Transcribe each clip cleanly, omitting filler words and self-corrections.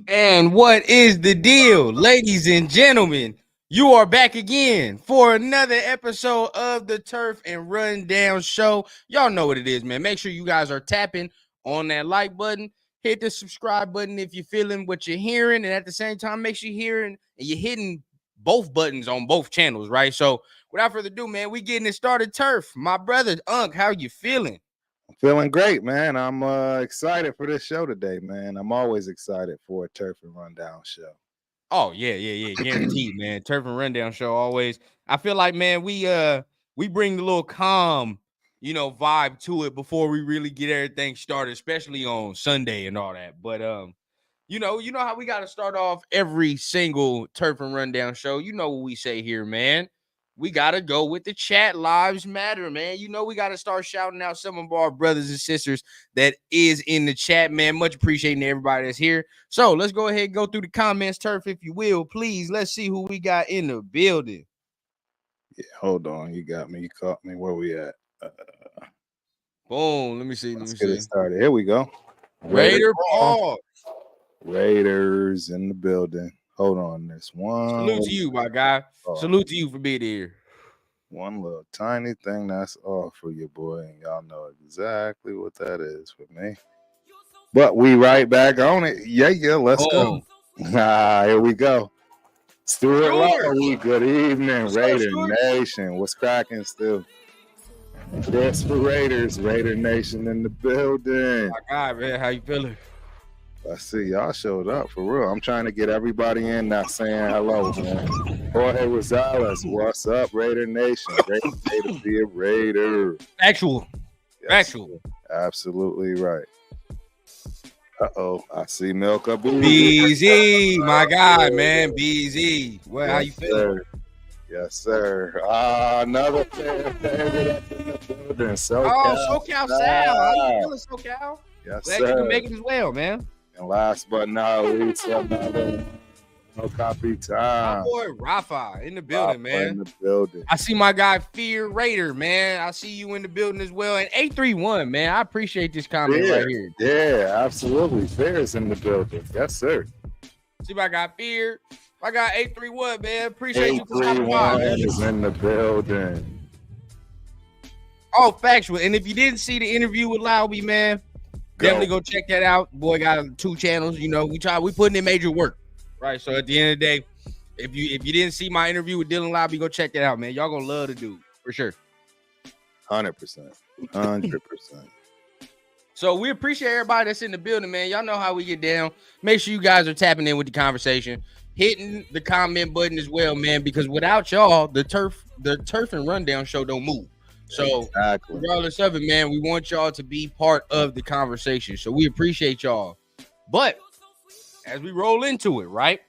And what is the deal, ladies and gentlemen? You are back again for another episode of the Turf and Rundown Show. Y'all know what it is, man. Make sure you guys are tapping on that like button. Hit the subscribe button if you're feeling what you're hearing. And at the same time, make sure you're hearing and you're hitting both buttons on both channels, right? So without further ado, man, we getting it started. Turf, my brother, Unc, how you feeling? Feeling great, man. I'm excited for this show today, man. I'm always excited for a Turf and Rundown show. Oh, yeah. Guaranteed, man. Turf and Rundown Show always. I feel like, man, we bring the little calm, vibe to it before we really get everything started, especially on Sunday and all that. But you know how we got to start off every single Turf and Rundown show. You know what we say here, man. We got to go with the chat. Lives matter, man. We got to start shouting out some of our brothers and sisters that is in the chat, man. Much appreciating everybody that's here. So let's go ahead and go through the comments, Turf, if you will, please. Let's see who we got in the building. Yeah, hold on. You got me. You caught me. Where we at? Boom. Let me see. Let's get it started. Here we go. Raider Paul. Raiders in the building. Hold on. This one. Salute to you, my guy. Salute to you for being here. One little tiny thing that's off for you, boy. And y'all know exactly what that is for me. But we right back on it. Yeah. Let's go. Here we go. Stuart Lowry, good evening. Raider Nation. What's cracking still? Yes, for Raiders. Raider Nation in the building. My God, man. How you feeling? I see y'all showed up for real. I'm trying to get everybody in now saying hello, man. Jorge Rosales, what's up, Raider Nation? Great day to be a Raider. Actual. Absolutely right. Uh-oh, I see Milka BZ, my guy, man. BZ. Well, how you feeling? Yes, sir. Another favorite up in the building. SoCal Sal. How you feeling, SoCal? Yes, glad sir. you can make it as well, man. And last but not least, another no copy time. My boy Rafa in the building, man. In the building. I see my guy Fear Raider, man. I see you in the building as well. And 831, man. I appreciate this comment right here. Yeah, absolutely. Fear is in the building. Yes, sir. See my guy Fear. My guy 831, man. Appreciate you for stopping by. Is in the building. Oh, factual. And if you didn't see the interview with Lowby, man, definitely go check that out. Boy got 2 channels. We putting in major work. Right. So at the end of the day, if you didn't see my interview with Dylan Lowby, go check that out, man. Y'all gonna love the dude for sure. 100%. 100%. So we appreciate everybody that's in the building, man. Y'all know how we get down. Make sure you guys are tapping in with the conversation, hitting the comment button as well, man, because without y'all, the turf and rundown show don't move. So regardless of it, man, we want y'all to be part of the conversation. So we appreciate y'all. But as we roll into it, right?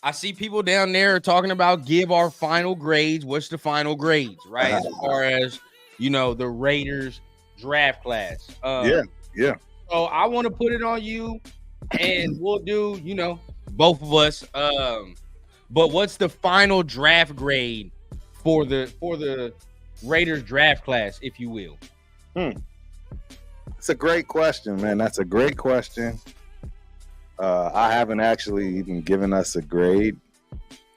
I see people down there talking about give our final grades. What's the final grades, right? As far as, the Raiders draft class. Yeah. So I want to put it on you and we'll do, both of us. But what's the final draft grade for the Raiders draft class, if you will? It's a great question, man. That's a great question. I haven't actually even given us a grade,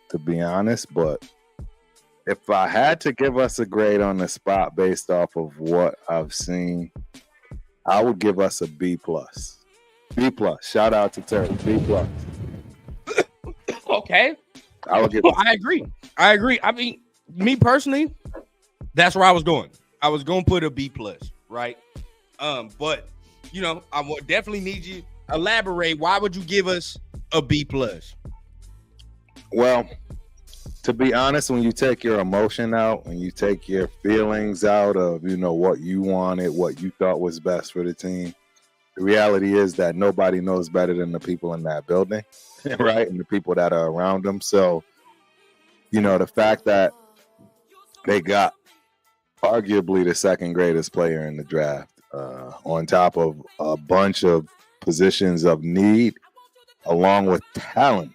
to be honest, but if I had to give us a grade on the spot based off of what I've seen, I would give us a B+. B+. Shout out to Turk. B+. Okay. I agree. I mean, me personally, that's where I was going. I was going to put a B+, right? But, I would definitely need you elaborate. Why would you give us a B+? Well, to be honest, when you take your emotion out, when you take your feelings out of, what you wanted, what you thought was best for the team, the reality is that nobody knows better than the people in that building, right? And the people that are around them. So, the fact that they got arguably the second greatest player in the draft, on top of a bunch of positions of need, along with talent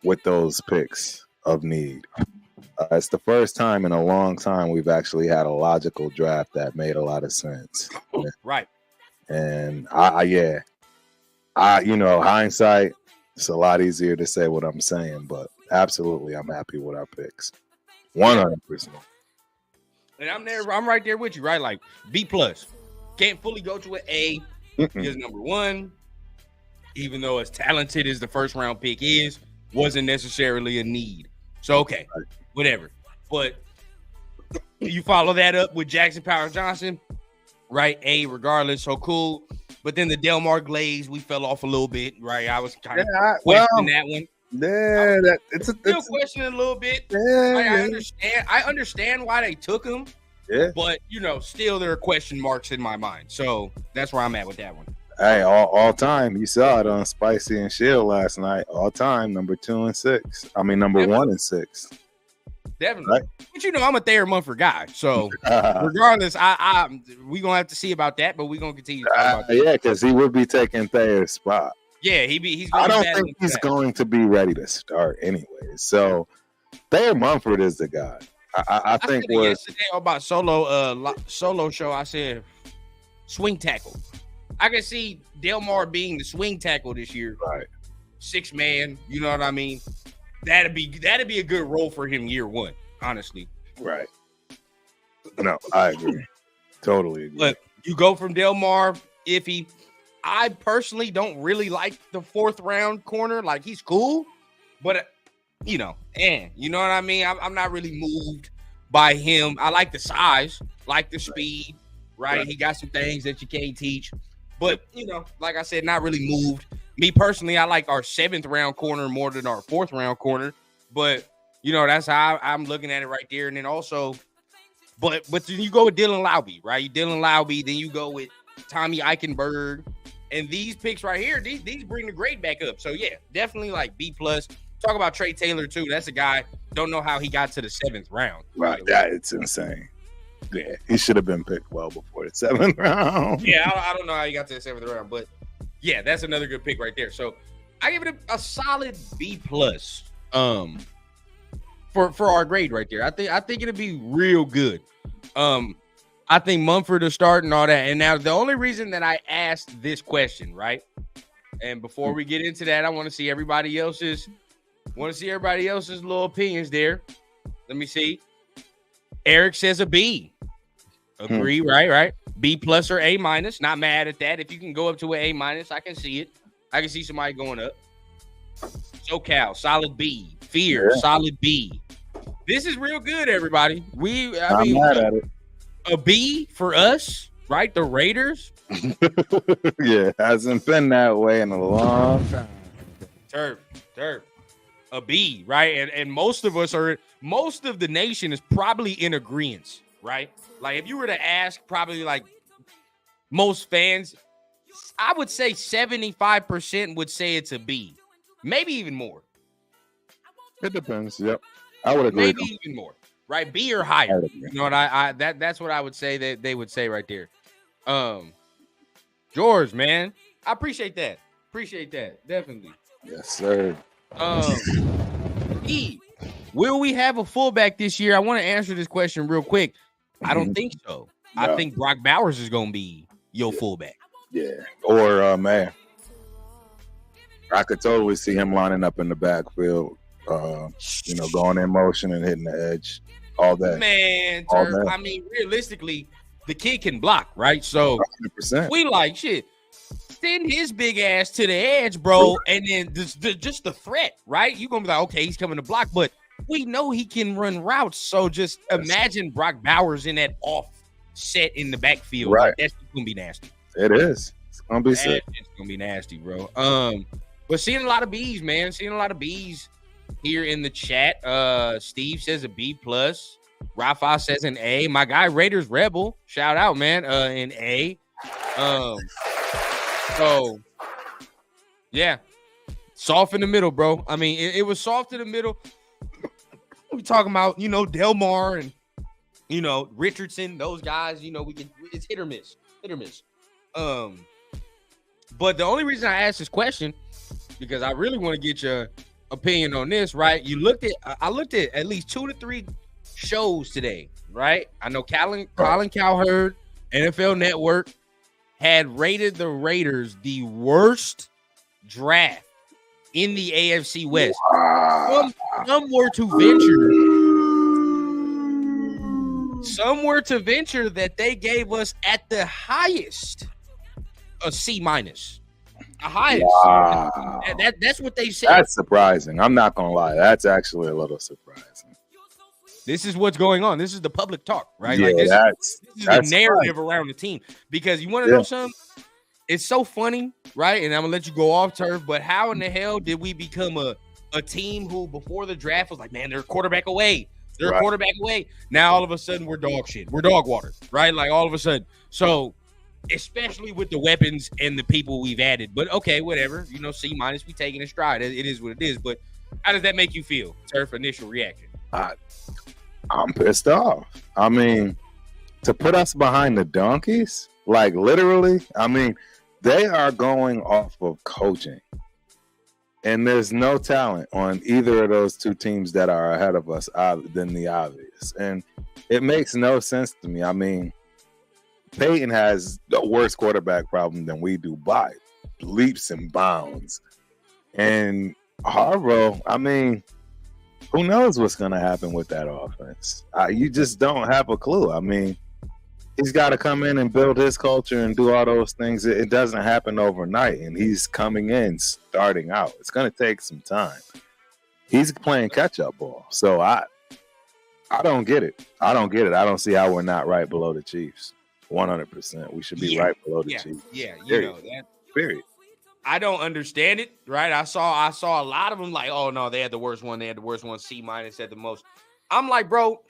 with those picks of need. It's the first time in a long time we've actually had a logical draft that made a lot of sense. Right. And I Hindsight, it's a lot easier to say what I'm saying, but absolutely, I'm happy with our picks. 100%. And I'm right there with you, right? Like B plus. Can't fully go to an A because number one, even though as talented as the first round pick is, wasn't necessarily a need. So okay, whatever. But you follow that up with Jackson Powers Johnson, right? A regardless, so cool. But then the Delmar Glaze, we fell off a little bit, right? I was kind of questioning that one. Yeah, it's still questioning a little bit. Yeah, I understand why they took him. Yeah, but still there are question marks in my mind. So that's where I'm at with that one. Hey, all time. You saw it on Spicy and Shield last night. All time, number 2 and 6. I mean, number 1 and 6. Definitely. Right? But I'm a Thayer Munford guy. So regardless, we gonna have to see about that, but we're gonna continue to talk about that. Yeah, because he would be taking Thayer's spot. Yeah, he's I don't think he's going to be ready to start anyway. So Thayer Munford is the guy. I think yesterday about solo show, I said swing tackle. I can see Delmar being the swing tackle this year. Right. 6-man, you know what I mean? That'd be a good role for him year one, honestly. Right. No, I agree. Totally agree. But you go from Delmar, iffy. I personally don't really like the 4th round corner. Like, he's cool, but you know what I mean? I'm not really moved by him. I like the size, like the speed, right? He got some things that you can't teach. But, like I said, not really moved. Me personally, I like our 7th round corner more than our 4th round corner. But, that's how I'm looking at it right there. And then also, but then you go with Dylan Laube, right? You Dylan Laube, then you go with Tommy Eichenberg. And these picks right here, these bring the grade back up. So, yeah, definitely like B+. Talk about Trey Taylor, too. That's a guy, don't know how he got to the 7th round. Right, it's insane. Yeah, he should have been picked well before the 7th round. Yeah, I don't know how he got to the 7th round, but yeah, that's another good pick right there. So I give it a solid B+. For our grade right there. I think it'll be real good. I think Munford will start and all that. And now the only reason that I asked this question, right? And before we get into that, I want to see everybody else's little opinions there. Let me see. Eric says a B. Agree, right? B+ or A-. Not mad at that. If you can go up to an A-, I can see it. I can see somebody going up. SoCal, solid B. Fear, solid B. This is real good, everybody. I'm mad at it. A B for us, right? The Raiders. Yeah, hasn't been that way in a long time. Turf. A B, right? And most of the nation is probably in agreement, right? Like, if you were to ask probably like most fans, I would say 75% would say it's a B. Maybe even more. It depends. Yep. I would agree. Maybe even more. Right? B or higher. You know what that's what I would say that they would say right there. George, man. I appreciate that. Definitely. Yes, sir. E, will we have a fullback this year? I want to answer this question real quick. I don't think so. No. I think Brock Bowers is going to be your fullback. Yeah. Or, man, I could totally see him lining up in the backfield, going in motion and hitting the edge all day. Man, I mean, realistically, the kid can block, right? So 100%. We like shit. Send his big ass to the edge, bro, and then just the threat, right? You're going to be like, okay, he's coming to block, but we know he can run routes. So just imagine Brock Bowers in that offset in the backfield. Right. Like, that's going to be nasty. It is. It's going to be sick. It's going to be nasty, bro. But seeing a lot of B's, man. Seeing a lot of B's here in the chat. Steve says a B+. Rafa says an A. My guy, Raiders Rebel. Shout out, man. An A. So, yeah. Soft in the middle, bro. I mean, it was soft in the middle. We talking about, Delmar and, Richardson, those guys, it's hit or miss. But the only reason I asked this question, because I really want to get your opinion on this, right? I looked at least 2 to 3 shows today, right? I know Colin Cowherd, NFL Network, had rated the Raiders the worst draft in the AFC West. Wow. Some were to venture. Some were to venture that they gave us at the highest a C-. The highest. Wow. That's what they said. That's surprising. I'm not gonna lie. That's actually a little surprising. This is what's going on. This is the public talk, right? Yeah, Like this that's is the narrative around the team. Because you want to know something? It's so funny, right? And I'm gonna let you go off turf, but how in the hell did we become a team who before the draft was like, man, they're a quarterback away. They're a quarterback away. Now all of a sudden we're dog shit. We're dog water, right? Like all of a sudden. So especially with the weapons and the people we've added. But okay, whatever. You know, C-, we taking a stride. It is what it is. But how does that make you feel? Turf initial reaction. I'm pissed off. I mean, to put us behind the donkeys, like literally, I mean, they are going off of coaching. And there's no talent on either of those two teams that are ahead of us than the obvious. And it makes no sense to me. I mean, Peyton has the worst quarterback problem than we do by leaps and bounds. And Harbaugh, I mean, who knows what's going to happen with that offense? You just don't have a clue. I mean, he's got to come in and build his culture and do all those things. It doesn't happen overnight, and he's coming in starting out. It's going to take some time. He's playing catch-up ball. So I don't get it. I don't see how we're not right below the Chiefs. 100%. We should be right below the Chiefs. Yeah, you know that. Period. I don't understand it, right? I saw a lot of them like, oh no, they had the worst one. They had the worst one. C- at the most. I'm like, bro,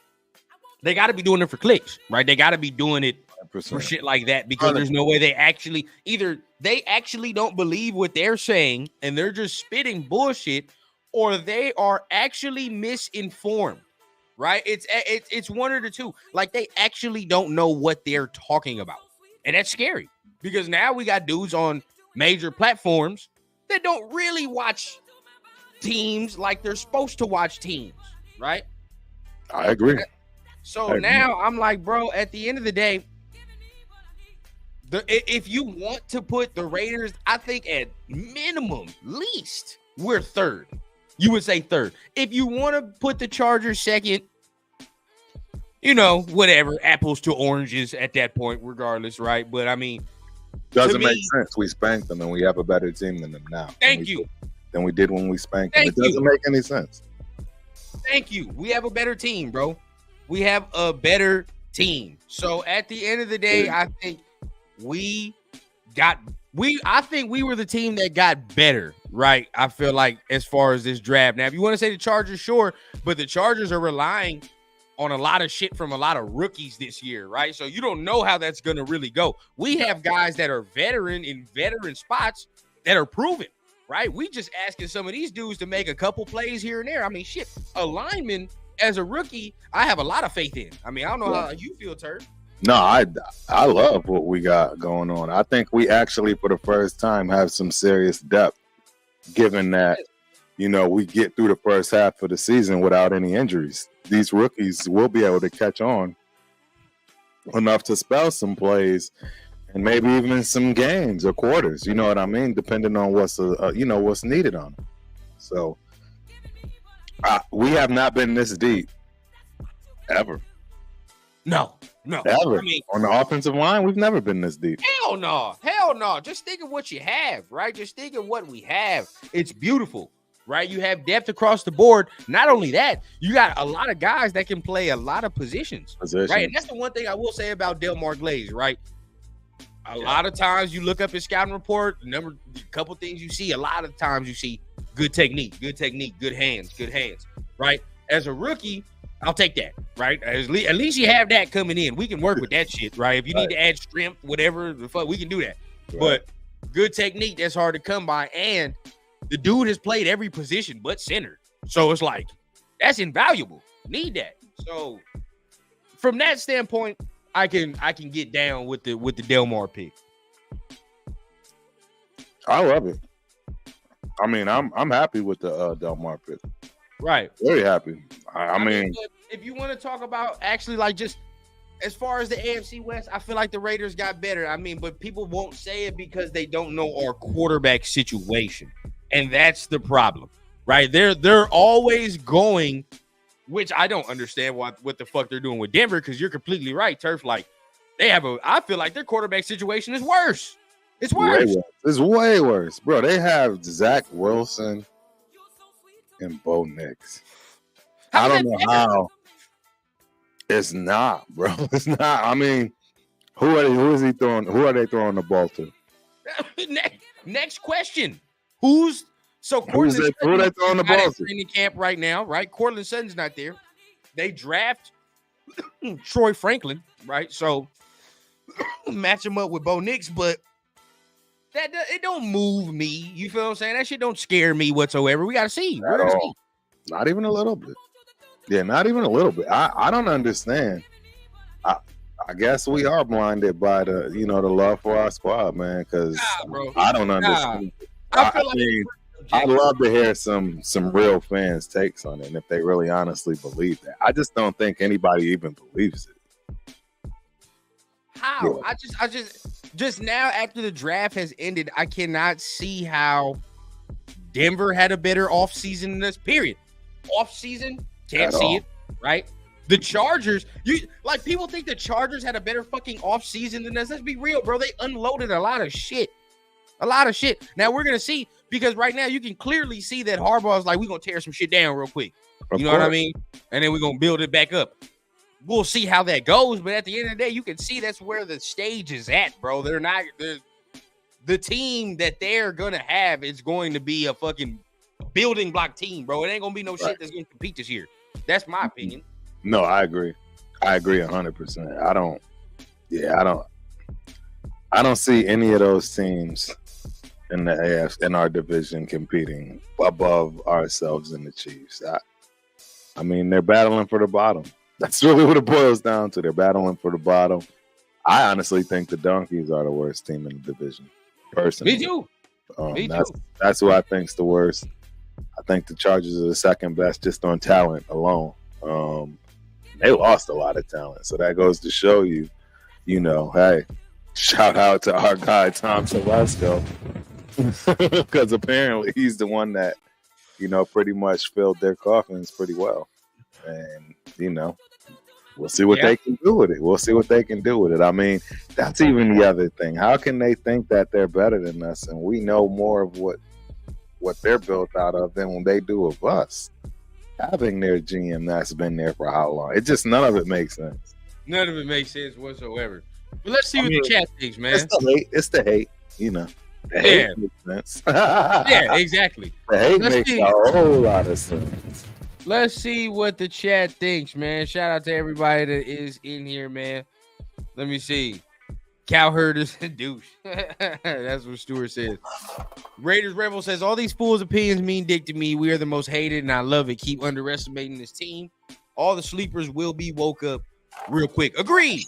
they got to be doing it for clicks, right? They got to be doing it 100%. For shit like that because 100%. There's no way they actually don't believe what they're saying and they're just spitting bullshit, or they are actually misinformed, right? It's one or the two. Like they actually don't know what they're talking about, and that's scary because now we got dudes on major platforms that don't really watch teams like they're supposed to watch teams, right? I agree. So now I'm like, bro, at the end of the day, if you want to put the Raiders, I think at minimum, least, we're third. You would say third. If you want to put the Chargers second, you know, whatever, apples to oranges at that point, regardless, right? But I mean, doesn't make sense. We spanked them and we have a better team than them now. Than we did when we spanked them. It doesn't make any sense. Thank you. We have a better team, bro. We have a better team. So at the end of the day, I think we were the team that got better, right? I feel like as far as this draft. Now, if you want to say the Chargers, sure, but the Chargers are relying on a lot of shit from a lot of rookies this year, right? So you don't know how that's going to really go. We have guys that are veteran in veteran spots that are proven, right? We just asking some of these dudes to make a couple plays here and there. I mean, shit, a lineman as a rookie, I have a lot of faith in. I mean, I don't know how you feel, Turd. No, I love what we got going on. I think we actually, for the first time, have some serious depth, given that, you know, we get through the first half of the season without any injuries. These rookies will be able to catch on enough to spell some plays and maybe even some games or quarters. You know what I mean? Depending on what's needed on them. So we have not been this deep ever. No. Ever. I mean, on the offensive line, we've never been this deep. Hell no. Just think of what you have, right? Just think of what we have. It's beautiful. Right, you have depth across the board. Not only that, you got a lot of guys that can play a lot of positions. Right, and that's the one thing I will say about Delmar Glaze. Right, a lot of times you look up his scouting report, a couple things you see. A lot of times you see good technique, good hands. Right, as a rookie, I'll take that. Right, at least you have that coming in. We can work with that shit. Right, if you need to add strength, whatever the fuck, we can do that. Right. But good technique, that's hard to come by, and the dude has played every position but center. So it's like, that's invaluable. Need that. So from that standpoint, I can get down with the Delmar pick. I love it. I mean, I'm happy with the Delmar pick. Right. Very happy. I mean, if you want to talk about actually like just as far as the AFC West, I feel like the Raiders got better. I mean, but people won't say it because they don't know our quarterback situation, and that's the problem, right? They're always going, which I don't understand what the fuck they're doing with Denver, because you're completely right, Turf. Like I feel like their quarterback situation is worse. It's worse. It's way worse, bro. They have Zach Wilson and Bo Nix. I don't know how. It's not, bro. It's not. I mean, who is he throwing? Who are they throwing the ball to? Next question. Who are they throwing the ball to? Training camp right now, right? Cortland Sutton's not there. They draft Troy Franklin, right? So match him up with Bo Nix, but it don't move me. You feel what I'm saying? That shit don't scare me whatsoever. We gotta see. We're gonna see. Not even a little bit. Yeah, not even a little bit. I don't understand. I guess we are blinded by the love for our squad, man. Because I don't understand. I'd love to hear some real fans' takes on it, and if they really honestly believe that. I just don't think anybody even believes it. How? Yeah. I just now after the draft has ended, I cannot see how Denver had a better offseason than this. Period. Offseason, can't see it, right? The Chargers, people think the Chargers had a better fucking offseason than us. Let's be real, bro. They unloaded a lot of shit. Now we're gonna see, because right now you can clearly see that Harbaugh's like, we're gonna tear some shit down real quick. You know what I mean? And then we're gonna build it back up. We'll see how that goes, but at the end of the day, you can see that's where the stage is at, bro. The team that they're gonna have is going to be a fucking building block team, bro. It ain't gonna be no shit that's gonna compete this year. That's my opinion. No, I agree 100%. I don't see any of those teams in the AF in our division competing above ourselves and the Chiefs. I mean, they're battling for the bottom. That's really what it boils down to. They're battling for the bottom. I honestly think the Donkeys are the worst team in the division. Personally, me too. That's who I think's the worst. I think the Chargers are the second best just on talent alone. They lost a lot of talent, so that goes to show you, hey, shout out to our guy Tom Telesco, because apparently he's the one that, pretty much filled their coffins pretty well, and we'll see what they can do with it. I mean, that's even the other thing. How can they think that they're better than us, and we know more of what they're built out of than when they do of us? Having their GM that's been there for how long? It just, none of it makes sense. None of it makes sense whatsoever. But let's see what the chat thinks, man. It's the hate, The hate makes sense. Yeah, exactly. The hate makes a whole lot of sense. Let's see what the chat thinks, man. Shout out to everybody that is in here, man. Let me see. Cowherd is a douche. That's what Stewart says. Raiders Rebel says, all these fools' opinions mean dick to me. We are the most hated, and I love it. Keep underestimating this team. All the sleepers will be woke up real quick. Agreed.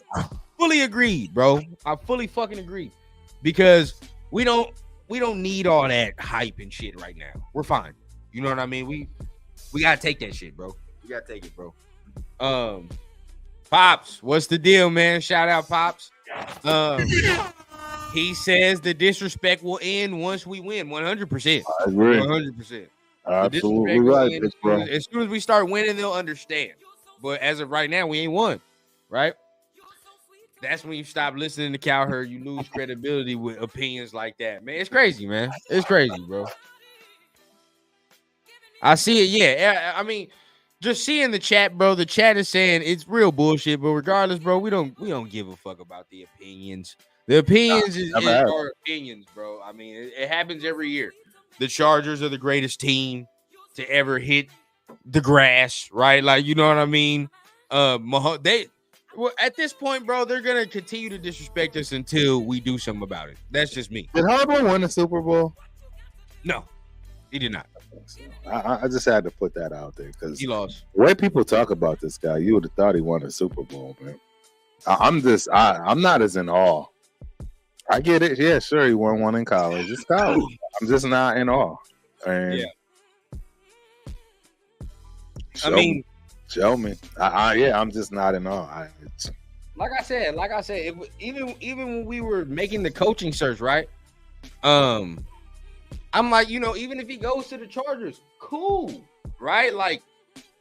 Fully agreed, bro. I fully fucking agree. Because we don't need all that hype and shit right now. We're fine. You know what I mean? We gotta take that shit, bro. We gotta take it, bro. Pops, what's the deal, man? Shout out, Pops. He says the disrespect will end once we win. 100%. I agree. 100%. Absolutely right, bro. As soon as we start winning, they'll understand. But as of right now, we ain't won, right? That's when you stop listening to Cowherd. You lose credibility with opinions like that, man. It's crazy, man. It's crazy, bro. I see it. Yeah, I mean, just seeing the chat, bro. The chat is saying it's real bullshit, but regardless, bro, we don't give a fuck about the opinions. The opinions is our opinions, bro. I mean, it happens every year. The Chargers are the greatest team to ever hit the grass, right? Like, you know what I mean? At this point, bro, they're gonna continue to disrespect us until we do something about it. That's just me. Did Harbaugh win the Super Bowl? No, he did not. I just had to put that out there because he lost. The way people talk about this guy, you would have thought he won a Super Bowl, man. I'm not as in awe. I get it. Yeah, sure, he won one in college. It's college. I'm just not in awe. And show me. I'm just not in awe. like I said, even when we were making the coaching search, right? I'm like, even if he goes to the Chargers, cool, right? Like,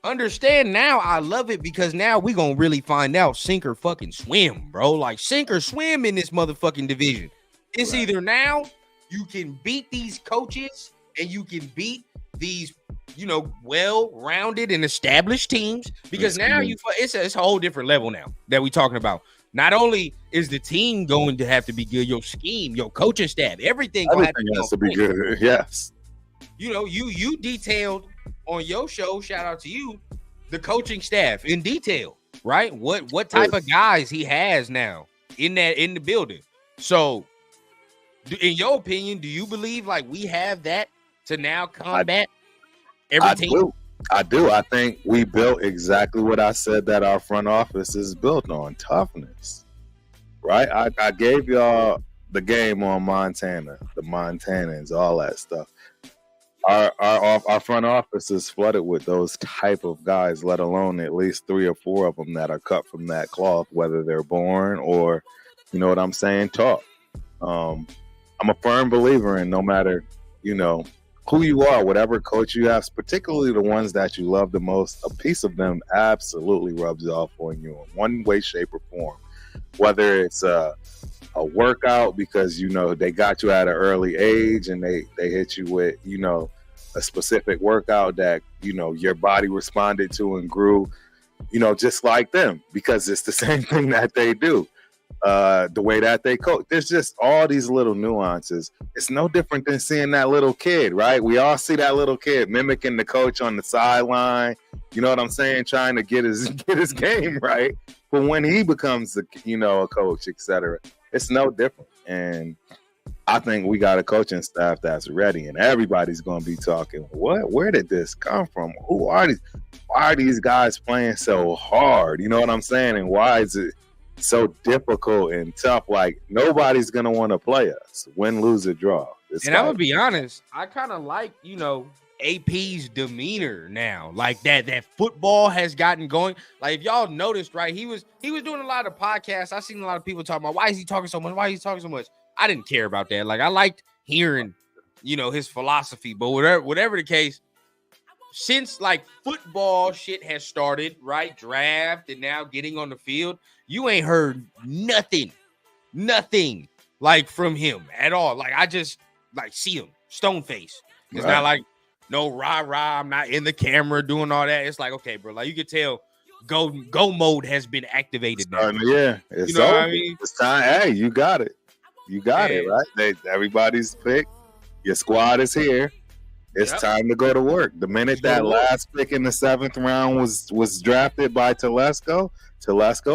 understand now, I love it because now we gonna really find out sink or fucking swim, bro. Like, sink or swim in this motherfucking division. It's Right. either now you can beat these coaches and you can beat these, well-rounded and established teams, because now it's a whole different level now that we talking about. Not only is the team going to have to be good, your scheme, your coaching staff, everything has to be good. Yes. You detailed on your show, shout out to you, the coaching staff in detail, right? What type of guys he has now in the building. So, in your opinion, do you believe like we have that to now combat every team? I do. I think we built exactly what I said that our front office is built on: toughness. Right? I gave y'all the game on Montana, the Montanans, all that stuff. Our front office is flooded with those type of guys, let alone at least 3 or 4 of them that are cut from that cloth, whether they're born or, you know what I'm saying, taught. I'm a firm believer in no matter, who you are, whatever coach you have, particularly the ones that you love the most, a piece of them absolutely rubs off on you in one way, shape, or form. Whether it's a workout because, they got you at an early age and they hit you with, a specific workout that, your body responded to and grew, just like them, because it's the same thing that they do. The way that they coach, there's just all these little nuances. It's no different than seeing that little kid, right? We all see that little kid mimicking the coach on the sideline. You know what I'm saying? Trying to get his game right. But when he becomes a coach, etc., it's no different. And I think we got a coaching staff that's ready, and everybody's going to be talking. Where did this come from? Who are these? Why are these guys playing so hard? You know what I'm saying? And why is it so difficult and tough? Like, nobody's gonna want to play us, win, lose, or draw. And I'm gonna be honest, I kind of like AP's demeanor now, like that football has gotten going. Like, if y'all noticed, right, he was doing a lot of podcasts. I seen a lot of people talking about why is he talking so much. I didn't care about that. Like, I liked hearing his philosophy, but whatever the case, since like football shit has started, right, draft and now getting on the field, you ain't heard nothing like from him at all. Like, I just like see him stone face. It's not like no rah. I'm not in the camera doing all that. It's like, okay, bro, like you can tell go mode has been activated now. Yeah, it's what I mean? It's time. Hey, you got it, right? Everybody's picked. Your squad is here. It's time to go to work. The minute that last pick in the 7th round was drafted by Telesco,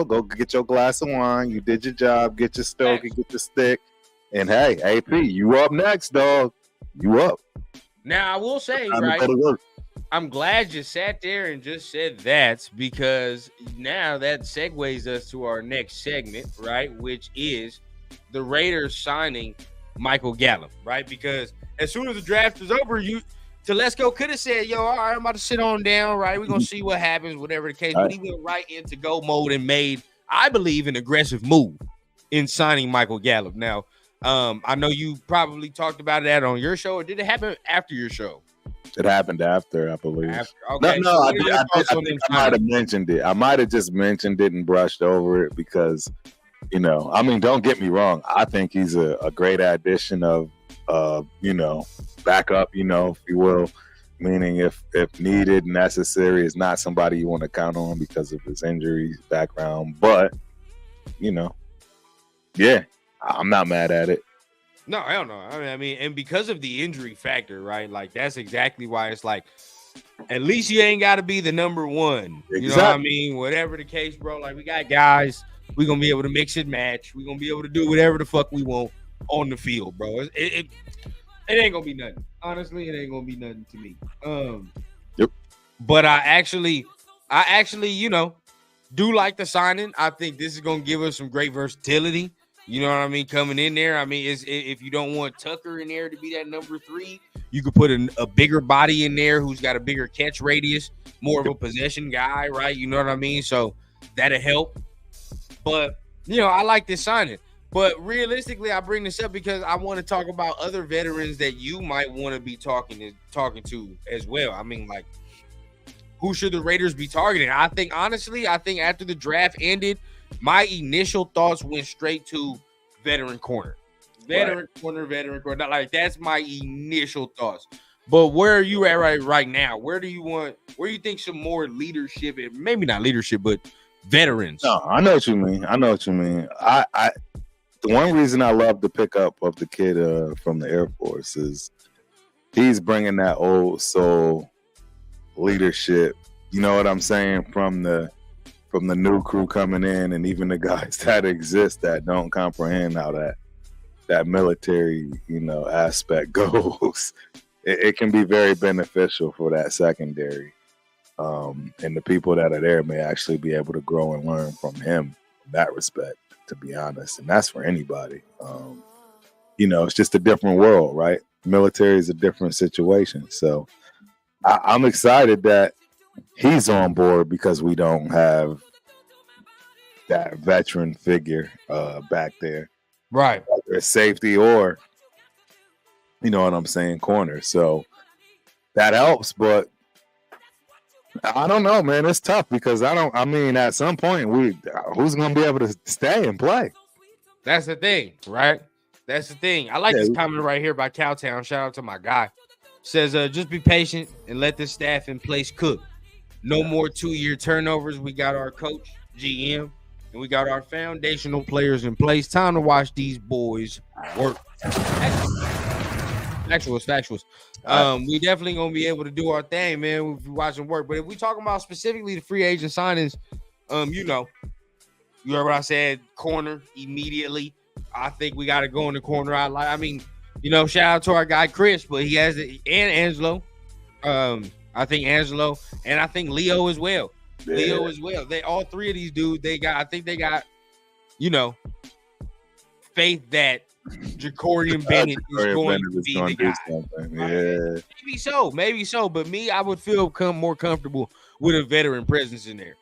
go get your glass of wine. You did your job. Get your stogie, get your stick. And hey, AP, you up next, dog. You up. Now, I will say, right, I'm glad you sat there and just said that, because now that segues us to our next segment, right, which is the Raiders signing Michael Gallup, right? Because as soon as the draft is over, Telesco could have said, yo, all right, I'm about to sit on down, right? We're going to see what happens, whatever the case. But he went right into go mode and made, I believe, an aggressive move in signing Michael Gallup. Now, I know you probably talked about that on your show, or did it happen after your show? It happened after, I believe. Okay. No, I might have mentioned it. I might have just mentioned it and brushed over it because, don't get me wrong. I think he's a great addition of, backup, if you will, meaning if needed, necessary, is not somebody you want to count on because of his injury background. But, yeah, I'm not mad at it. No, hell no. I mean, and because of the injury factor, right? Like, that's exactly why it's like, at least you ain't got to be the number one. Exactly. You know what I mean? Whatever the case, bro. Like, we got guys. We're going to be able to mix and match. We're going to be able to do whatever the fuck we want on the field, bro. It ain't going to be nothing. Honestly, it ain't going to be nothing to me. Yep. But I actually, do like the signing. I think this is going to give us some great versatility. You know what I mean? Coming in there. I mean, if you don't want Tucker in there to be that number 3, you could put a bigger body in there who's got a bigger catch radius, more of a possession guy, right? You know what I mean? So that'll help. But I like this signing. But realistically, I bring this up because I want to talk about other veterans that you might want to be talking to as well. I mean, like, who should the Raiders be targeting? I think after the draft ended, my initial thoughts went straight to veteran corner. Veteran corner. Like, that's my initial thoughts. But where are you at right now? Where do you think some more leadership, maybe not leadership, but veterans? No, I know what you mean. The one reason I love the pickup of the kid from the Air Force is he's bringing that old soul leadership. You know what I'm saying? From the new crew coming in, and even the guys that exist that don't comprehend how that military aspect goes. It can be very beneficial for that secondary, and the people that are there may actually be able to grow and learn from him in that respect. To be honest, and that's for anybody. It's just a different world, right? Military is a different situation. So I'm excited that he's on board because we don't have that veteran figure back there. Right. Whether safety or, you know what I'm saying, corner. So that helps, but I don't know, man. It's tough because at some point who's going to be able to stay and play? That's the thing, right? That's the thing. I like this comment right here by Cowtown. Shout out to my guy. Says, just be patient and let the staff in place cook. No more 2-year turnovers. We got our coach, GM, and we got our foundational players in place. Time to watch these boys work. Factuals. We definitely gonna be able to do our thing, man. If we watch them work. But if we talking about specifically the free agent signings, you heard what I said, corner immediately. I think we got to go in the corner. Shout out to our guy Chris, but he has it, and Angelo. I think Angelo, and I think Leo as well. Yeah. They all three of these dudes. They got faith that Jacorian Bennett is going to be the guy. Yeah, maybe so. But me, I would feel more comfortable with a veteran presence in there.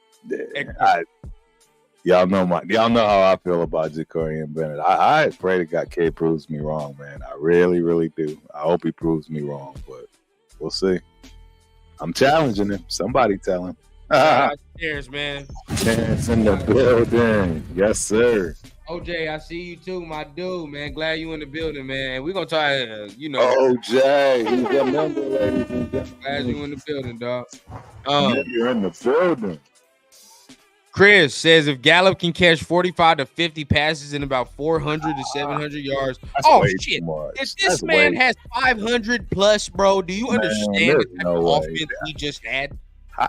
Yeah, y'all know how I feel about Jacorian Bennett. I pray to God K proves me wrong, man. I really, really do. I hope he proves me wrong, but we'll see. I'm challenging him. Somebody tell him. Cheers, man. Chance in the building. Yes, sir. OJ, I see you too, my dude, man. Glad you in the building, man. We're gonna try to, OJ, he's a member, ladies and gentlemen. Glad you in the building, dog. You're in the building. Chris says if Gallup can catch 45 to 50 passes in about 400 to 700 yards. Shit. If this man has 500 plus, bro, do you understand the type of offense he just had?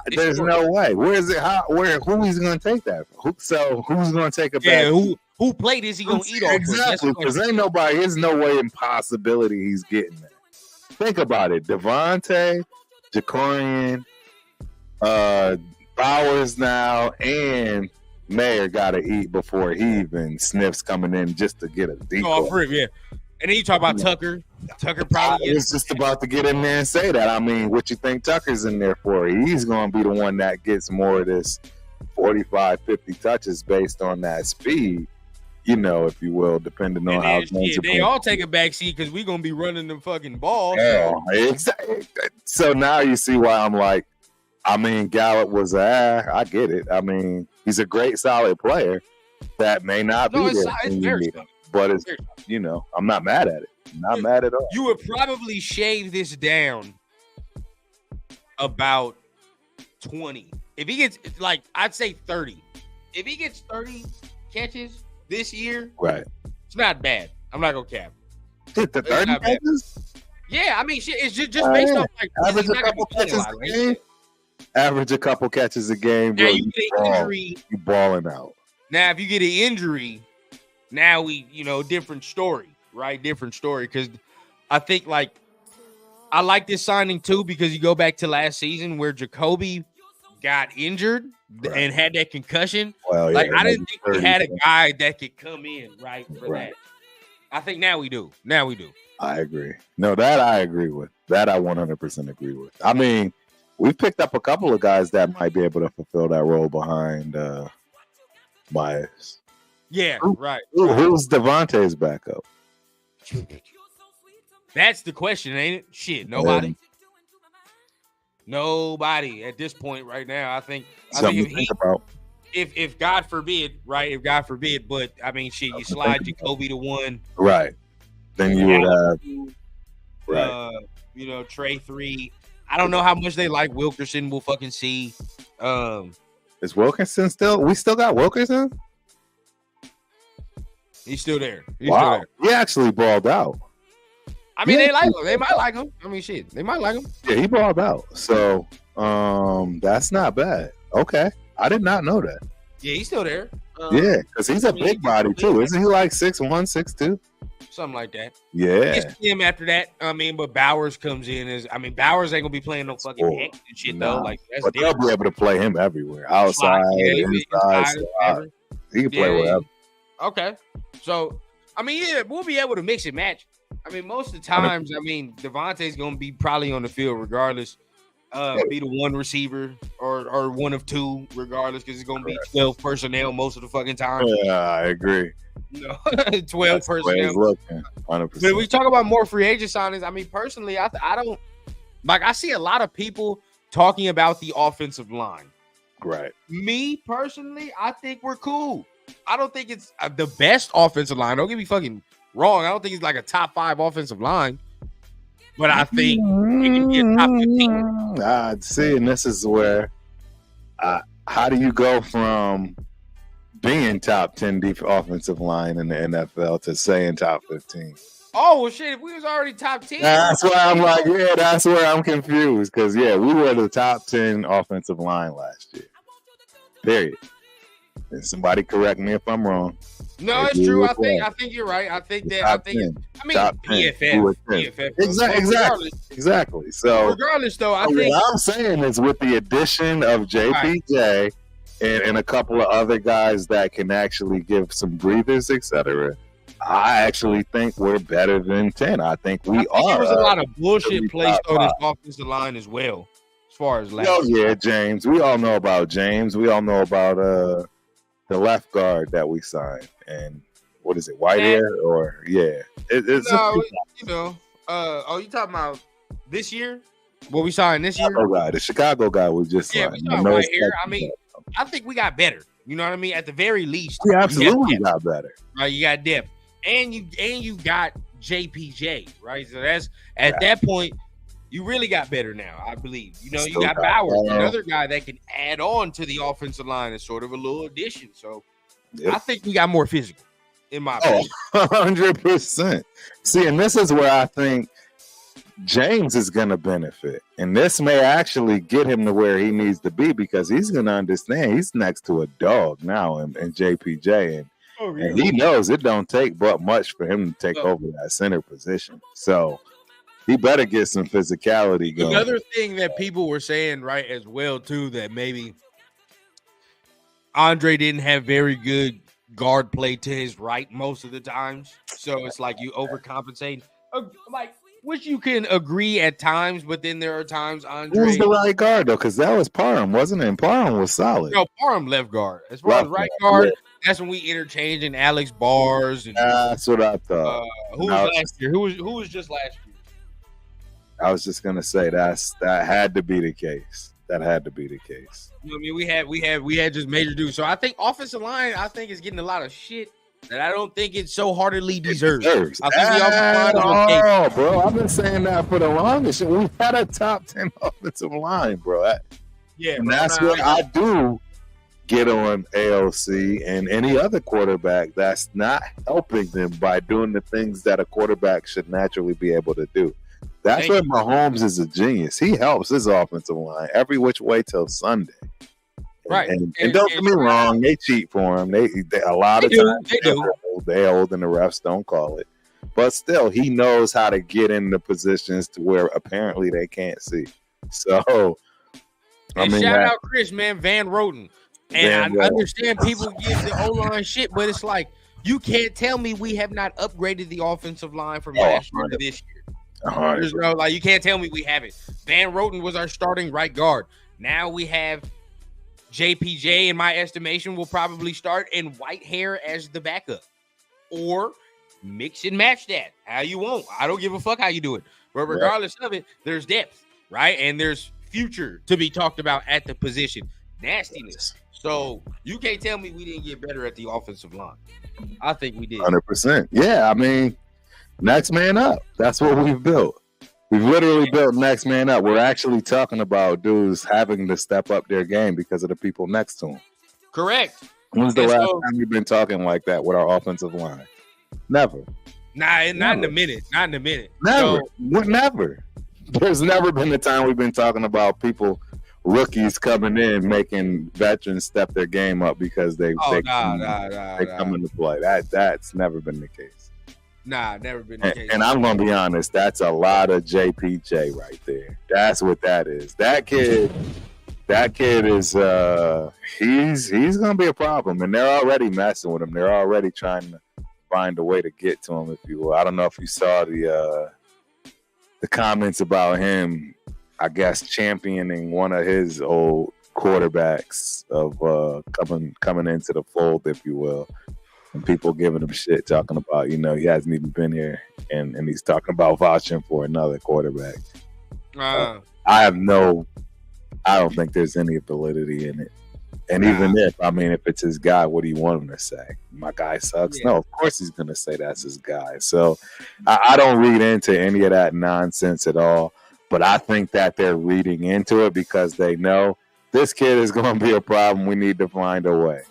There's no way. Who is going to take that? Who's going to take a back? Yeah, who plate is he going to eat off? Exactly, because there's no way impossibility he's getting that. Think about it. Devontae, Jacorian, Bowers now, and Mayer got to eat before he even sniffs coming in just to get a deep. Yeah. And then you talk about Tucker. Tucker probably I was just about to get in there and say that. I mean, what you think Tucker's in there for? He's going to be the one that gets more of this 45, 50 touches based on that speed, if you will, depending on how they all take a back seat because we're going to be running the fucking ball. Yeah, exactly. So now you see why I'm like, Gallup was I get it. He's a great, solid player that may not be there. It's very tough. But it's, I'm not mad at it. I'm not mad at all. You would probably shave this down about 20. If he gets, I'd say 30. If he gets 30 catches this year, right, it's not bad. I'm not going to cap. Hit the 30 catches? Yeah, it's just based off, average a couple catches a game. Average a couple catches a game, bro. Now you balling out. Now, if you get an injury, now different story, right? Different story. Because I think, I like this signing, too, because you go back to last season where Jacoby got injured and had that concussion. Well, yeah, I didn't think we had a guy that could come in, right, for that. I think now we do. I agree. No, that I agree with. That I 100% agree with. We picked up a couple of guys that might be able to fulfill that role behind Myers. Yeah, right. Who's Devontae's backup? That's the question, ain't it? Shit, nobody. Nobody at this point right now. I think Something to think about. If God forbid, right? If God forbid, but I mean, shit, you slide Jacoby to 1, right? Then you would have, right? You know, Trey 3. I don't know how much they like Wilkerson. We'll fucking see. Is Wilkerson still? We still got Wilkerson. He's still there. Wow, he actually balled out. I mean, they like him. They might like him. I mean, shit, they might like him. Yeah, he balled out. So, that's not bad. Okay, I did not know that. Yeah, he's still there. Yeah, because he's a big body too. Isn't he like 6'1", 6'2"? Something like that. Yeah. It's him after that. I mean, but Bowers comes in as. I mean, Bowers ain't gonna be playing no fucking X and shit though. Like that's but they'll be able to play him everywhere, outside, inside. He can play wherever. Okay, so I mean, yeah, we'll be able to mix and match. I mean, most of the times, I mean, Devontae's gonna be probably on the field regardless. Be the one receiver or one of two, regardless, because it's gonna be 12 personnel most of the fucking time. Yeah, I agree. You know, 12 personnel. Looking, 100%. But if we talk about more free agent signings, I mean, personally, I don't like. I see a lot of people talking about the offensive line. Right. Me personally, I think we're cool. I don't think it's the best offensive line. Don't get me fucking wrong. I don't think it's like a top 5 offensive line. But I think it can be a top 15. See, and this is where, how do you go from being top 10 offensive line in the NFL to saying top 15? Oh, well, shit, if we was already top 10. That's why I'm like, yeah, that's where I'm confused. Because, yeah, we were the top 10 offensive line last year. Period. And somebody correct me if I'm wrong. No, it's true. I think you're right. I think that. I think. I mean, PFF. Exactly. So, regardless, though, I think what I'm saying is with the addition of JPJ and a couple of other guys that can actually give some breathers, etc. I actually think we're better than 10. I think we are. There was a lot of bullshit placed on this offensive line as well, as far as last. Oh yeah, James. We all know about James. We all know about the left guard that we signed, and what is it, Whitehair or it's no, you know. You talking about this year? What we signed this year? The Chicago guy we just signed. We signed Whitehair. I mean, I think we got better. You know what I mean? At the very least, we absolutely got better. Right, you got depth, and you got JPJ. Right, so that's at that point. You really got better now, I believe. You know, you got Bowers, another guy that can add on to the offensive line as sort of a little addition. So I think we got more physical, in my opinion. 100%. See, and this is where I think James is going to benefit. And this may actually get him to where he needs to be because he's going to understand he's next to a dog now in JPJ. And he knows it don't take but much for him to take over that center position. So he better get some physicality going. Another thing that people were saying, right, as well, too, that maybe Andre didn't have very good guard play to his right most of the times. So it's like you overcompensate. Like, which you can agree at times, but then there are times Andre. Who's the right guard, though? Because that was Parham, wasn't it? And Parham was solid. No, Parham left guard. As far as right guard, that's when we interchanged in Alex Bars. And, that's what I thought. Who was last year? Who was just last year? I was just gonna say that had to be the case. That had to be the case. You know what I mean? We had just major dudes. So I think offensive line, is getting a lot of shit that I don't think it so heartedly deserves. I think the offensive line is okay. Bro, I've been saying that for the longest. We've had a top 10 offensive line, bro. And that's what I do get on AOC and any other quarterback that's not helping them by doing the things that a quarterback should naturally be able to do. That's where Mahomes is a genius. He helps his offensive line every which way till Sunday. Right. And don't get me wrong, they cheat for him. They a lot of times they hold and the refs don't call it. But still, he knows how to get into positions to where apparently they can't see. So, shout out Chris, man, Van Roten. And I understand people give the O-line shit, but it's like, you can't tell me we have not upgraded the offensive line from last year to this year. There's no, you can't tell me we haven't. Van Roten was our starting right guard. Now we have JPJ, in my estimation, will probably start, and Whitehair as the backup. Or mix and match that how you want. I don't give a fuck how you do it. But regardless of it, there's depth, right? And there's future to be talked about at the position. Nastiness. So you can't tell me we didn't get better at the offensive line. I think we did. 100%. Yeah, I mean, next man up. That's what we've built. We've literally built next man up. We're actually talking about dudes having to step up their game because of the people next to them. Correct. When's the last time we've been talking like that with our offensive line? Never. Not in a minute. Not in a minute. Never. Never. There's never been a time we've been talking about people, rookies coming in, making veterans step their game up because they come into play. That's never been the case. Never been the case. And I'm gonna be honest, that's a lot of JPJ right there. That's what that is. That kid is he's gonna be a problem, and they're already messing with him. They're already trying to find a way to get to him, if you will. I don't know if you saw the comments about him, I guess, championing one of his old quarterbacks of coming into the fold, if you will. And people giving him shit, talking about, he hasn't even been here, and he's talking about vouching for another quarterback. I don't think there's any validity in it. And even if it's his guy, what do you want him to say? My guy sucks? Yeah. No, of course he's going to say that's his guy. So I don't read into any of that nonsense at all. But I think that they're reading into it because they know this kid is going to be a problem. We need to find a way.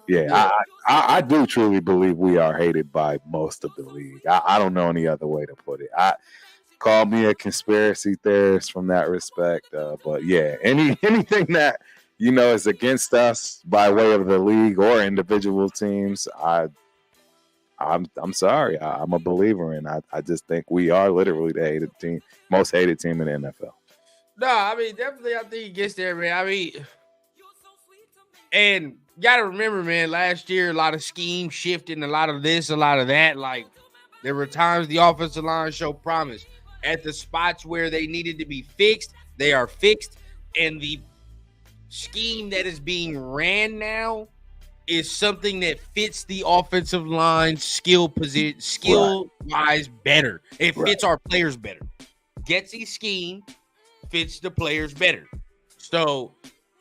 Yeah. I do truly believe we are hated by most of the league. I don't know any other way to put it. Call me a conspiracy theorist from that respect. But yeah, anything that is against us by way of the league or individual teams, I'm sorry. I'm a believer in. I just think we are literally the hated team, most hated team in the NFL. No, definitely I think he gets there, man. And you gotta remember, man, last year a lot of scheme shifting, a lot of this, a lot of that. Like, there were times the offensive line showed promise. At the spots where they needed to be fixed, they are fixed, and the scheme that is being ran now is something that fits the offensive line skill-wise better. It fits our players better. Getsy's scheme fits the players better. So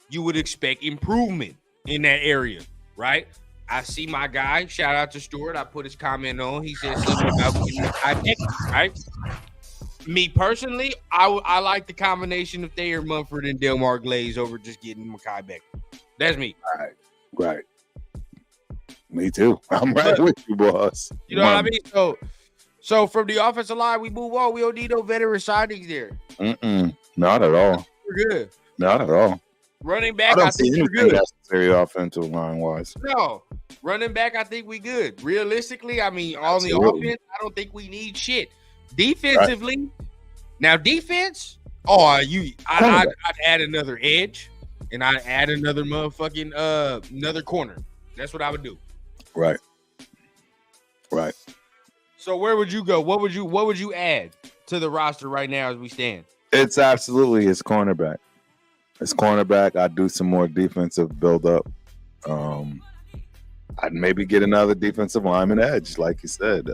you would expect improvement in that area, right? I see my guy, shout out to Stuart. I put his comment on. He said something about getting the high pick, right? Me personally, I like the combination of Thayer Munford and Delmar Glaze over just getting Mekhi Becton. That's me. Right. Me too. I'm right with you, boss. You know what I mean? So from the offensive line, we move on. We don't need no veteran signings there. Not at all. We're good. Not at all. Running back, I think we're good. Necessary offensive line wise. No. Running back, I think we good. Realistically, on the offense, I don't think we need shit. Defensively, now defense, I'd add another edge, and I'd add another motherfucking another corner. That's what I would do. Right. So where would you go? What would you add to the roster right now as we stand? It's absolutely his cornerback. I'd do some more defensive build up. I'd maybe get another defensive lineman edge, like you said.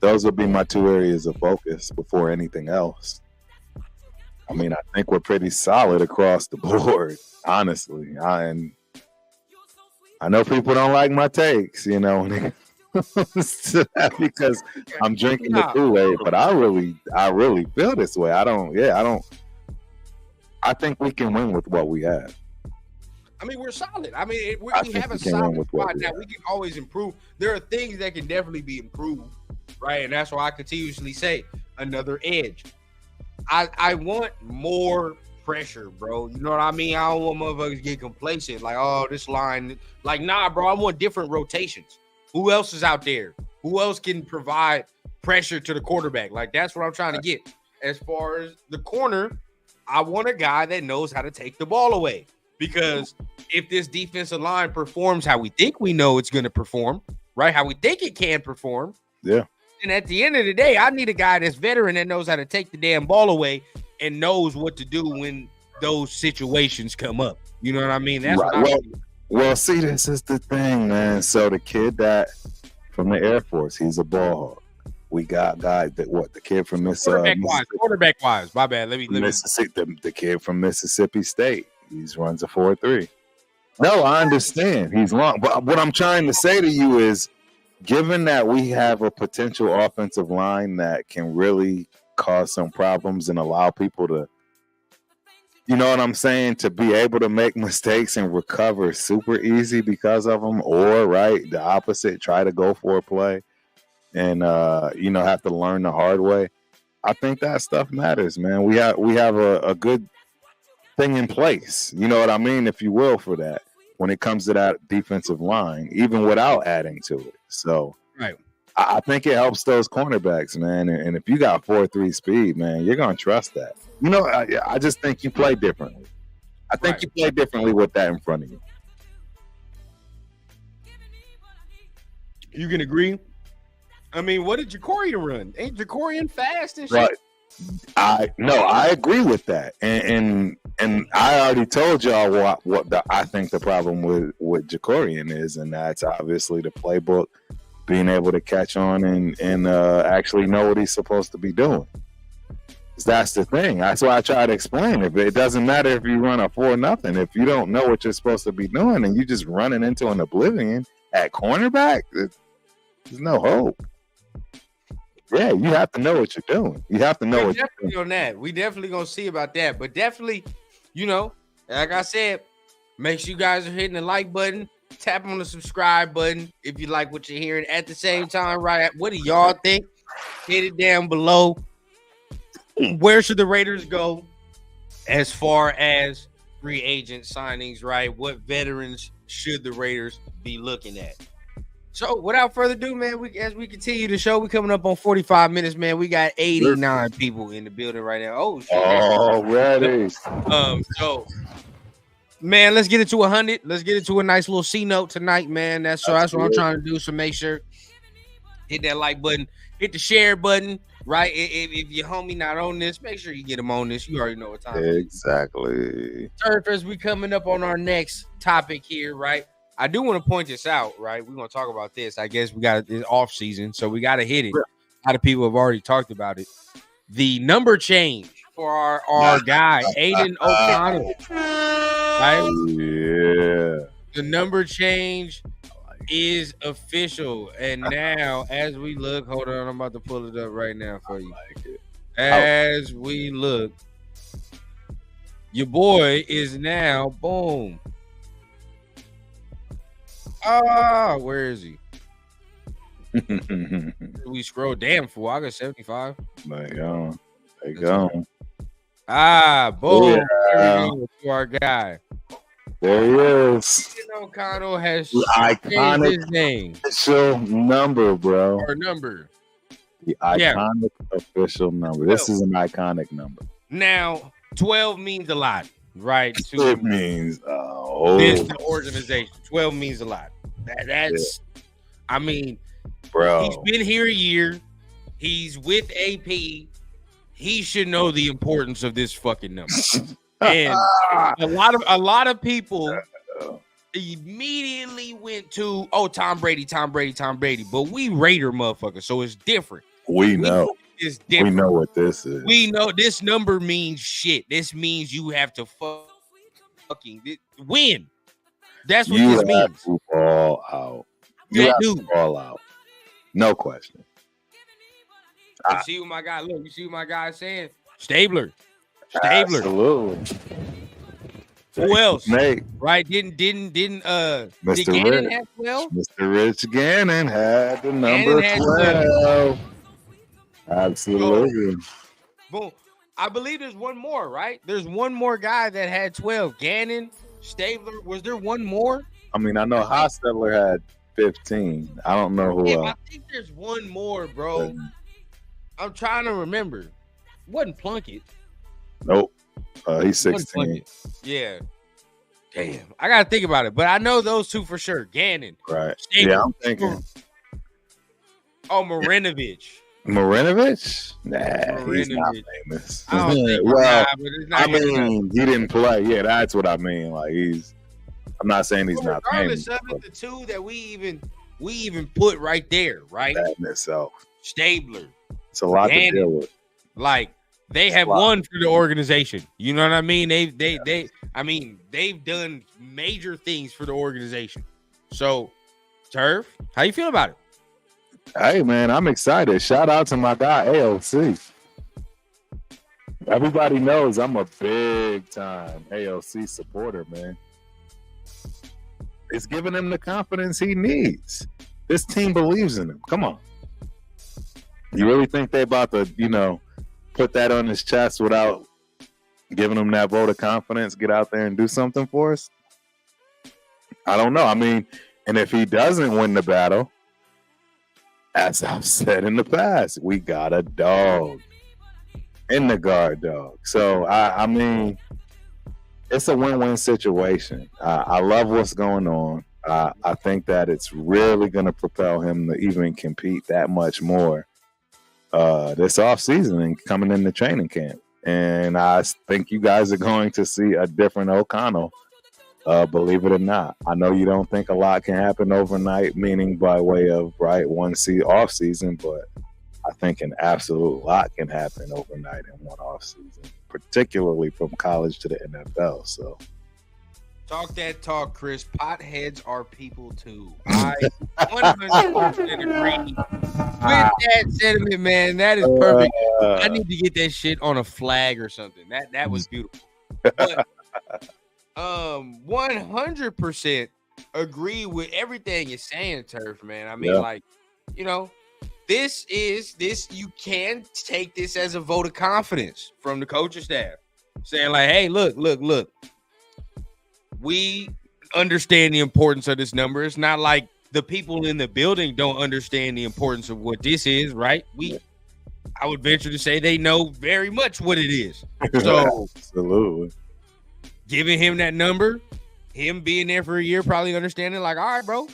Those would be my two areas of focus before anything else. I think we're pretty solid across the board, honestly. I know people don't like my takes, when it comes to that because I'm drinking the Kool-Aid, but I really feel this way. I think we can win with what we have. We're solid. We have a solid squad. Now, we can always improve. There are things that can definitely be improved, right? And that's why I continuously say another edge. I want more pressure, bro. You know what I mean? I don't want motherfuckers to get complacent. Like, oh, this line. Like, nah, bro, I want different rotations. Who else is out there? Who else can provide pressure to the quarterback? Like, that's what I'm trying to get. As far as the corner, I want a guy that knows how to take the ball away. Because if this defensive line performs how we think we know it's going to perform, right? How we think it can perform. Yeah. And at the end of the day, I need a guy that's veteran that knows how to take the damn ball away and knows what to do when those situations come up. You know what I mean? That's Right. what I Well, see, this is the thing, man. So the kid that from the Air Force, he's a ball hawk. We got guy that the kid from Mississippi. Quarterback wise. My bad. Let me. Mississippi, the kid from Mississippi State. He runs a 4.3. No, I understand. He's long. But what I'm trying to say to you is, given that we have a potential offensive line that can really cause some problems and allow people to, you know what I'm saying, to be able to make mistakes and recover super easy because of them, or right, the opposite, try to go for a play and have to learn the hard way. I think that stuff matters, man. We have a good thing in place, you know what I mean, if you will, for that when it comes to that defensive line, even without adding to it. So right. I think it helps those cornerbacks, man. And if you got 4.3 speed, man, you're gonna trust that. You know, I just think you play differently. I think you play differently with that in front of you. You can agree. I mean, what did Jacorian run? Ain't Jacorian fast and shit? Right. I agree with that, and I already told y'all what I think the problem with Jacorian is, and that's obviously the playbook, being able to catch on and actually know what he's supposed to be doing. That's the thing. That's why I try to explain it. But it doesn't matter if you run a 4-0 if you don't know what you're supposed to be doing, and you just running into an oblivion at cornerback. There's no hope. Yeah, you have to know what you're doing. You have to know what you're doing. On that. We definitely gonna see about that. But definitely, like I said, make sure you guys are hitting the like button, tap on the subscribe button if you like what you're hearing. At the same time, right? What do y'all think? Hit it down below. Where should the Raiders go as far as free agent signings, right? What veterans should the Raiders be looking at? So without further ado, man, as we continue the show, we coming up on 45 minutes, man. We got 89 people in the building right now. Oh, shit. Already. So, man, let's get it to 100. Let's get it to a nice little C note tonight, man. That's what I'm trying to do. So make sure, hit that like button, hit the share button, right? If your homie not on this, make sure you get him on this. You already know what time it is. Exactly. Surfers, we coming up on our next topic here, right? I do want to point this out, right? We're going to talk about this. I guess we got this off season, so we got to hit it. A lot of people have already talked about it. The number change for our guy, Aiden O'Connell, right? Yeah. The number change is official. And now, as we look, hold on, I'm about to pull it up right now for you. As we look, your boy is now, boom. Where is he? We scroll. Damn, fool. I got 75. There you go. Boom. Yeah. There we go to our guy. There he is. O'Connell has iconic his name. Official number, bro. Or number. The iconic official number. This is an iconic number. Now, 12 means a lot, right? It means the organization. 12 means a lot. That's I mean, bro. He's been here a year. He's with AP. He should know the importance of this fucking number. And a lot of people immediately went to Tom Brady. But we Raider motherfuckers, so it's different. We know. It's different. We know what this is. We know this number means shit. This means you have to fucking win. That's what this means. To fall out. You have to fall out. No question. You see what my guy? Look, you see what my guy is saying? Stabler. Absolutely. Who else? Nate. Right? Didn't Mr. did Gannon Rich. have 12? Mr. Rich Gannon had the number 12. Absolutely. Boom. I believe there's one more, right? There's one more guy that had 12. Gannon, Stabler. Was there one more? I mean, I know Hostetler had 15. I don't know who else. I think there's one more, bro. I'm trying to remember. Wasn't Plunkett. Nope. He's 16. Yeah. Damn. I got to think about it. But I know those two for sure. Gannon. Right. Stabler. Yeah, I'm thinking. Oh, Marinovich. Marinovich? Nah, he's not Marinovich. famous. I don't think Well, but it's not I mean, he didn't play. Yeah, that's what I mean. Like I'm not saying he's not famous. Regardless of it, the two that we even put right there, right? That in itself, Stabler. it's a lot Danny. to deal with. Like they have won for the organization. You know what I mean? They've done major things for the organization. So, Turf, how you feel about it? Hey man, I'm excited. Shout out to my guy AOC. Everybody knows I'm a big time AOC supporter, man. It's giving him the confidence he needs. This team believes in him. Come on. You really think they about to, put that on his chest without giving him that vote of confidence, get out there and do something for us? I don't know. I mean, and if he doesn't win the battle, as I've said in the past, we got a dog in the guard dog. So, I mean, it's a win-win situation. I love what's going on. I think that it's really going to propel him to even compete that much more this offseason and coming into training camp. And I think you guys are going to see a different O'Connell, believe it or not. I know you don't think a lot can happen overnight, meaning by way of, one off season, but I think an absolute lot can happen overnight in one off season, particularly from college to the NFL. So, talk that talk, Chris. Potheads are people too. I 100% agree with that sentiment, man. That is perfect. I need to get that shit on a flag or something. That was beautiful. But 100% agree with everything you're saying, Turf, man. I mean, this you can take this as a vote of confidence from the coaching staff, saying like, hey, look, we understand the importance of this number. It's not like the people in the building don't understand the importance of what this is, right? I would venture to say they know very much what it is. So absolutely. Giving him that number, him being there for a year, probably understanding like, all right, bro,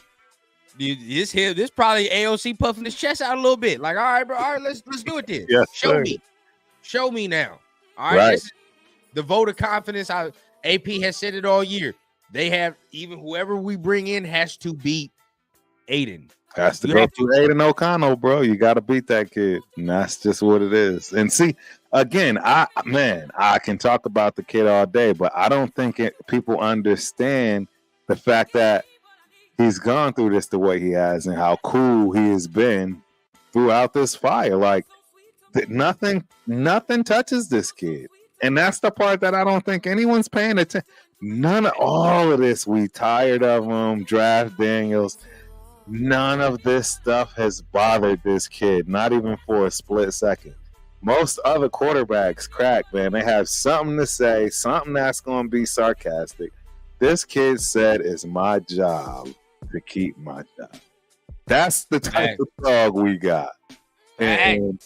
this probably AOC puffing his chest out a little bit. Like, all right, bro, all right, let's do it then. Yes, Show me now. All right, this is the vote of confidence. AP has said it all year. They have, even whoever we bring in has to beat Aiden. Has to go through Aiden O'Connell, bro. You got to beat that kid. And that's just what it is. And see, again, I can talk about the kid all day, but I don't think people understand the fact that he's gone through this the way he has and how cool he has been throughout this fire. Like, nothing touches this kid. And that's the part that I don't think anyone's paying attention. None of all of this, we tired of him, draft Daniels. None of this stuff has bothered this kid, not even for a split second. Most other quarterbacks crack, man. They have something to say, something that's going to be sarcastic. This kid said, it's my job to keep my job. That's the type of dog we got. And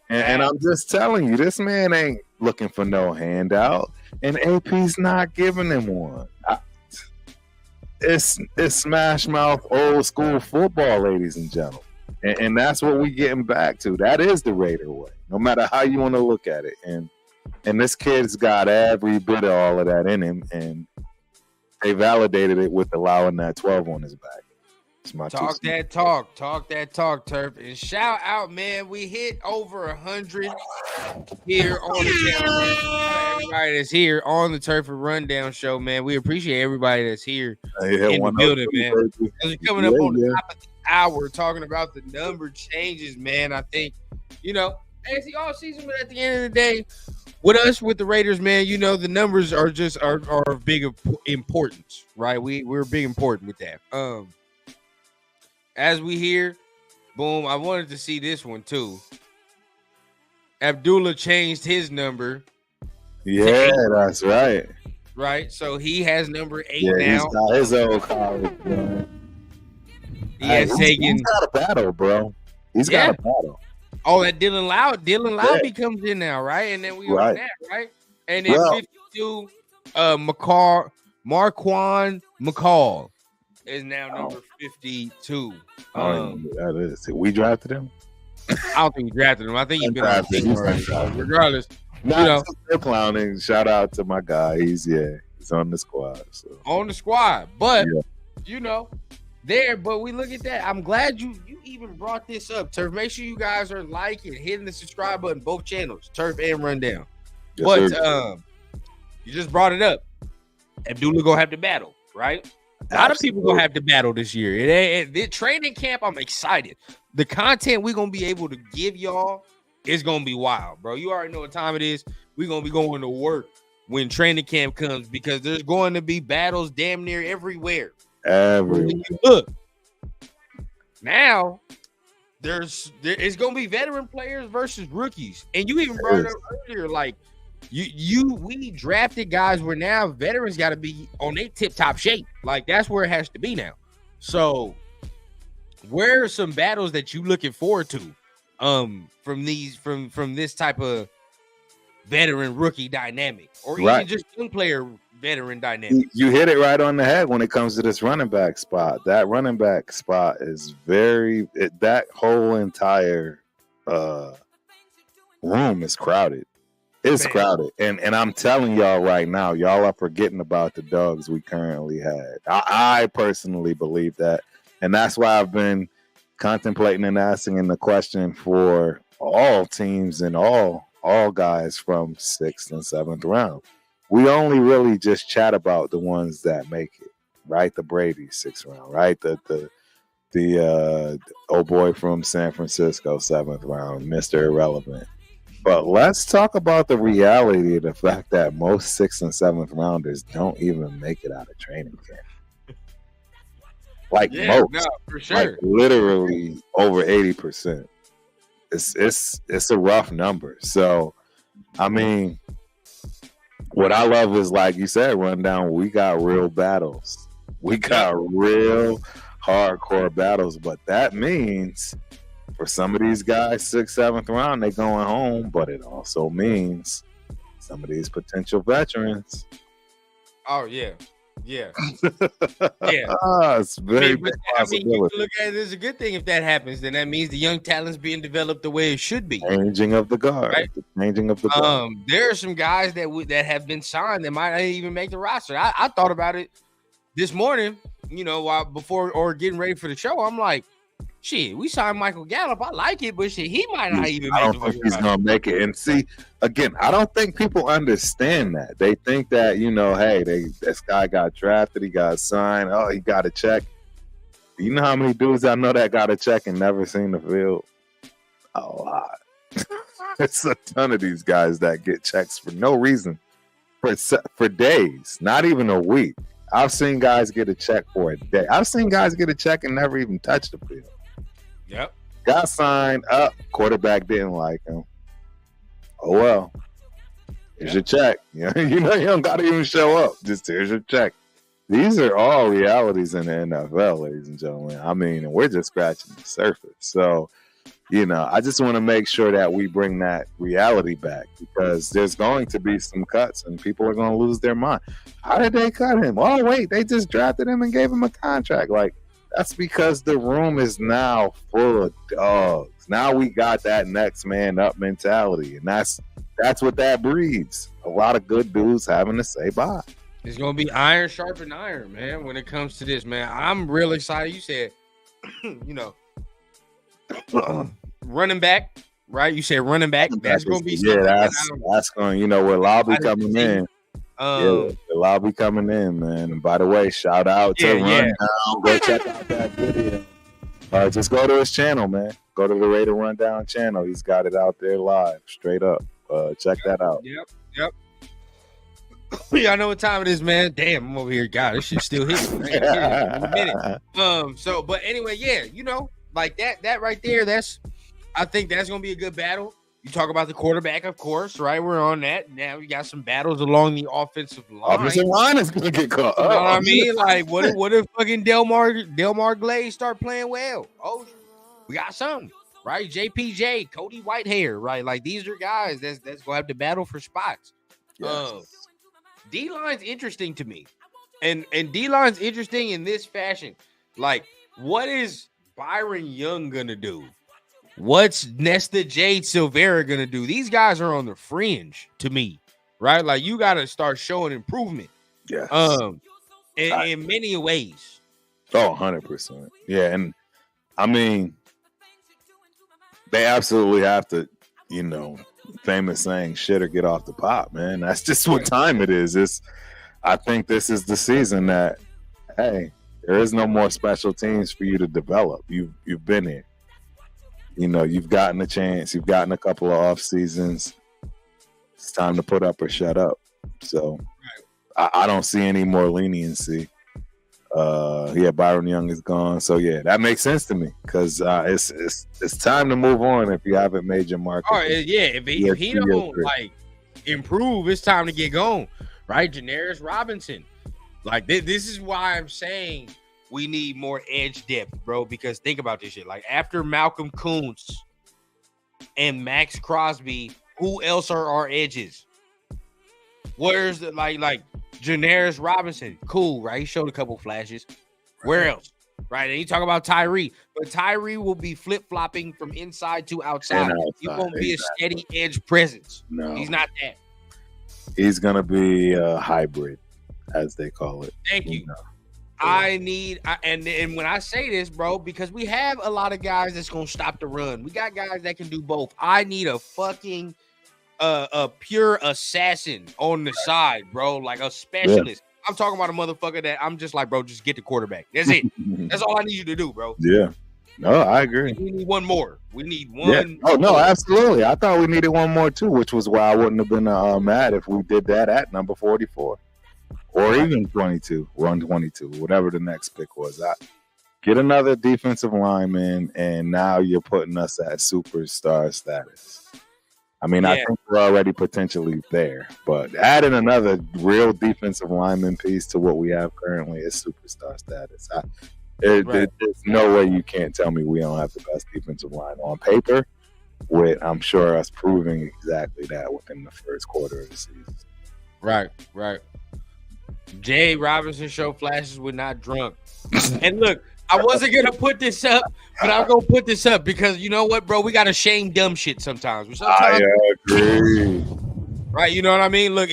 I'm just telling you, this man ain't looking for no handout, and AP's not giving him one. It's smash mouth old school football, ladies and gentlemen, and that's what we getting back to. That is the Raider way, no matter how you want to look at it. And this kid's got every bit of all of that in him, and they validated it with allowing that 12 on his back. Talk that talk, Turf. And shout out, man. We hit over 100 here on the channel. Everybody that's here on the Turf and Rundown show, man. We appreciate everybody that's here in the building, man. As we're coming up on the top of the hour, talking about the number changes, man. I think, it's the all season, but at the end of the day, with us, with the Raiders, man, the numbers are just are of big importance, right? We're big important with that. As we hear, boom, I wanted to see this one too. Abdullah changed his number. Yeah, that's right. Right, so he has number 8 now. He's got his own college, bro. He's got a battle, bro. He's got a battle. Oh, that Dylan Loud comes in now, right? And then we on that, right? And then 52, Marquan McCall is now number 52. That is. We drafted him. I don't think he drafted him. I think he's been on the team already. So regardless, not still clowning. Shout out to my guy. He's on the squad. So. On the squad, but but we look at that. I'm glad you even brought this up, Turf. Make sure you guys are liking, hitting the subscribe button, both channels, Turf and Rundown. Yes, but sir. You just brought it up. Abdullah gonna have to battle, right? A lot of people gonna have to battle this year. The training camp, I'm excited. The content we're gonna be able to give y'all is gonna be wild, bro. You already know what time it is. We're gonna be going to work when training camp comes because there's going to be battles damn near everywhere. When you look now, it's gonna be veteran players versus rookies, and you even brought it up earlier, like. We drafted guys where now veterans got to be on their tip-top shape. Like that's where it has to be now. So where are some battles that you looking forward to from this type of veteran rookie dynamic or even just young player veteran dynamic? You hit it right on the head when it comes to this running back spot. That running back spot is that whole entire room is crowded. It's crowded, and I'm telling y'all right now, y'all are forgetting about the dogs we currently had. I personally believe that, and that's why I've been contemplating and asking the question for all teams and all guys from 6th and 7th round. We only really just chat about the ones that make it, right? The Brady 6th round, right? The old boy from San Francisco 7th round, Mr. Irrelevant. But let's talk about the reality of the fact that most 6th and 7th rounders don't even make it out of training camp. Like most, no, for sure. Like literally over 80%. It's a rough number. So, I mean, what I love is like you said, Rundown. We got real battles. We got real hardcore battles, but that means. For some of these guys, 6th, 7th round, they're going home, but it also means some of these potential veterans. Oh, yeah. Yeah. It's very big possibility. You can look at it as a good thing if that happens. Then that means the young talent's being developed the way it should be. Changing of the guard. Right? Changing of the guard. There are some guys that have been signed that might not even make the roster. I thought about it this morning, before or getting ready for the show. I'm like, shit, we signed Michael Gallup. I like it, but shit, he might not even make it. I don't think he's going to make it. And see, again, I don't think people understand that. They think that, hey, this guy got drafted, he got signed, oh, he got a check. You know how many dudes I know that got a check and never seen the field? A lot. It's a ton of these guys that get checks for no reason, for days, not even a week. I've seen guys get a check for a day. I've seen guys get a check and never even touch the field. Yep. Got signed up. Quarterback didn't like him. Oh well. Here's your check. You don't gotta even show up. Just here's your check. These are all realities in the NFL, ladies and gentlemen. I mean, we're just scratching the surface. So, I just want to make sure that we bring that reality back because there's going to be some cuts and people are going to lose their mind. How did they cut him? Oh, wait, they just drafted him and gave him a contract. Like, that's because the room is now full of dogs. Now we got that next man up mentality, and that's what that breeds. A lot of good dudes having to say bye. It's gonna be iron sharpen iron, man. When it comes to this, man, I'm real excited. You said, running back, right? You said running back. That's gonna be that's going. With Lobby coming in. The lobby coming in, man. And by the way, shout out to Rundown. Go check out that video. Just go to his channel, man. Go to the Raider Rundown channel. He's got it out there live, straight up. Check that out. Yep. Y'all know what time it is, man. Damn, I'm over here. God, this shit still hitting. In a minute. But anyway, like that right there. I think that's gonna be a good battle. You talk about the quarterback, of course, right? We're on that. Now we got some battles along the offensive line. Offensive line is going to get caught. You know what I mean? Like, what if fucking Delmar Glaze start playing well? Oh, we got something, right? JPJ, Cody Whitehair, right? Like, these are guys that's going to have to battle for spots. Yes. D-line's interesting to me. And D-line's interesting in this fashion. Like, what is Byron Young going to do? What's Nesta Jade Silvera gonna do? These guys are on the fringe to me, right? Like you gotta start showing improvement. Yes. In many ways. Oh, 100%. Yeah, and I mean, they absolutely have to, famous saying, shit or get off the pot, man. That's just what time it is. I think this is the season that, hey, there is no more special teams for you to develop. You've been here. You've gotten a chance. You've gotten a couple of off seasons. It's time to put up or shut up. So I don't see any more leniency. Byron Young is gone. So yeah, that makes sense to me because it's time to move on if you haven't made your mark. Oh yeah, if he don't like improve, it's time to get going. Right, Janaris Robinson. Like this is why I'm saying we need more edge depth, bro. Because think about this shit. Like after Malcolm Kuntz and Max Crosby, who else are our edges? Where's the like Janaris Robinson? Cool, right? He showed a couple flashes. Where else? Right, and you talk about Tyree, but Tyree will be flip-flopping from inside to outside. He won't be a steady edge presence. No, he's not that. He's gonna be a hybrid, as they call it. Thank you. I need, and when I say this, bro, because we have a lot of guys that's gonna stop the run. We got guys that can do both. I need a fucking a pure assassin on the side, bro, like a specialist. Yeah. I'm talking about a motherfucker that I'm just like, bro, just get the quarterback. That's it. That's all I need you to do, bro. Yeah. No, I agree. We need one more. We need one. Yeah. Oh, no, absolutely. I thought we needed one more, too, which was why I wouldn't have been mad if we did that at number 44 or even 22, 122, whatever the next pick was. Get another defensive lineman, and now you're putting us at superstar status. I mean, I think we're already potentially there, but adding another real defensive lineman piece to what we have currently is superstar status. There's no way you can't tell me we don't have the best defensive line on paper, with I'm sure us proving exactly that within the first quarter of the season. Right. Jay Robinson show flashes with not drunk. And look, I wasn't going to put this up, but I'm going to put this up because you know what, bro? We got to shame dumb shit sometimes. I agree. Right? You know what I mean? Look,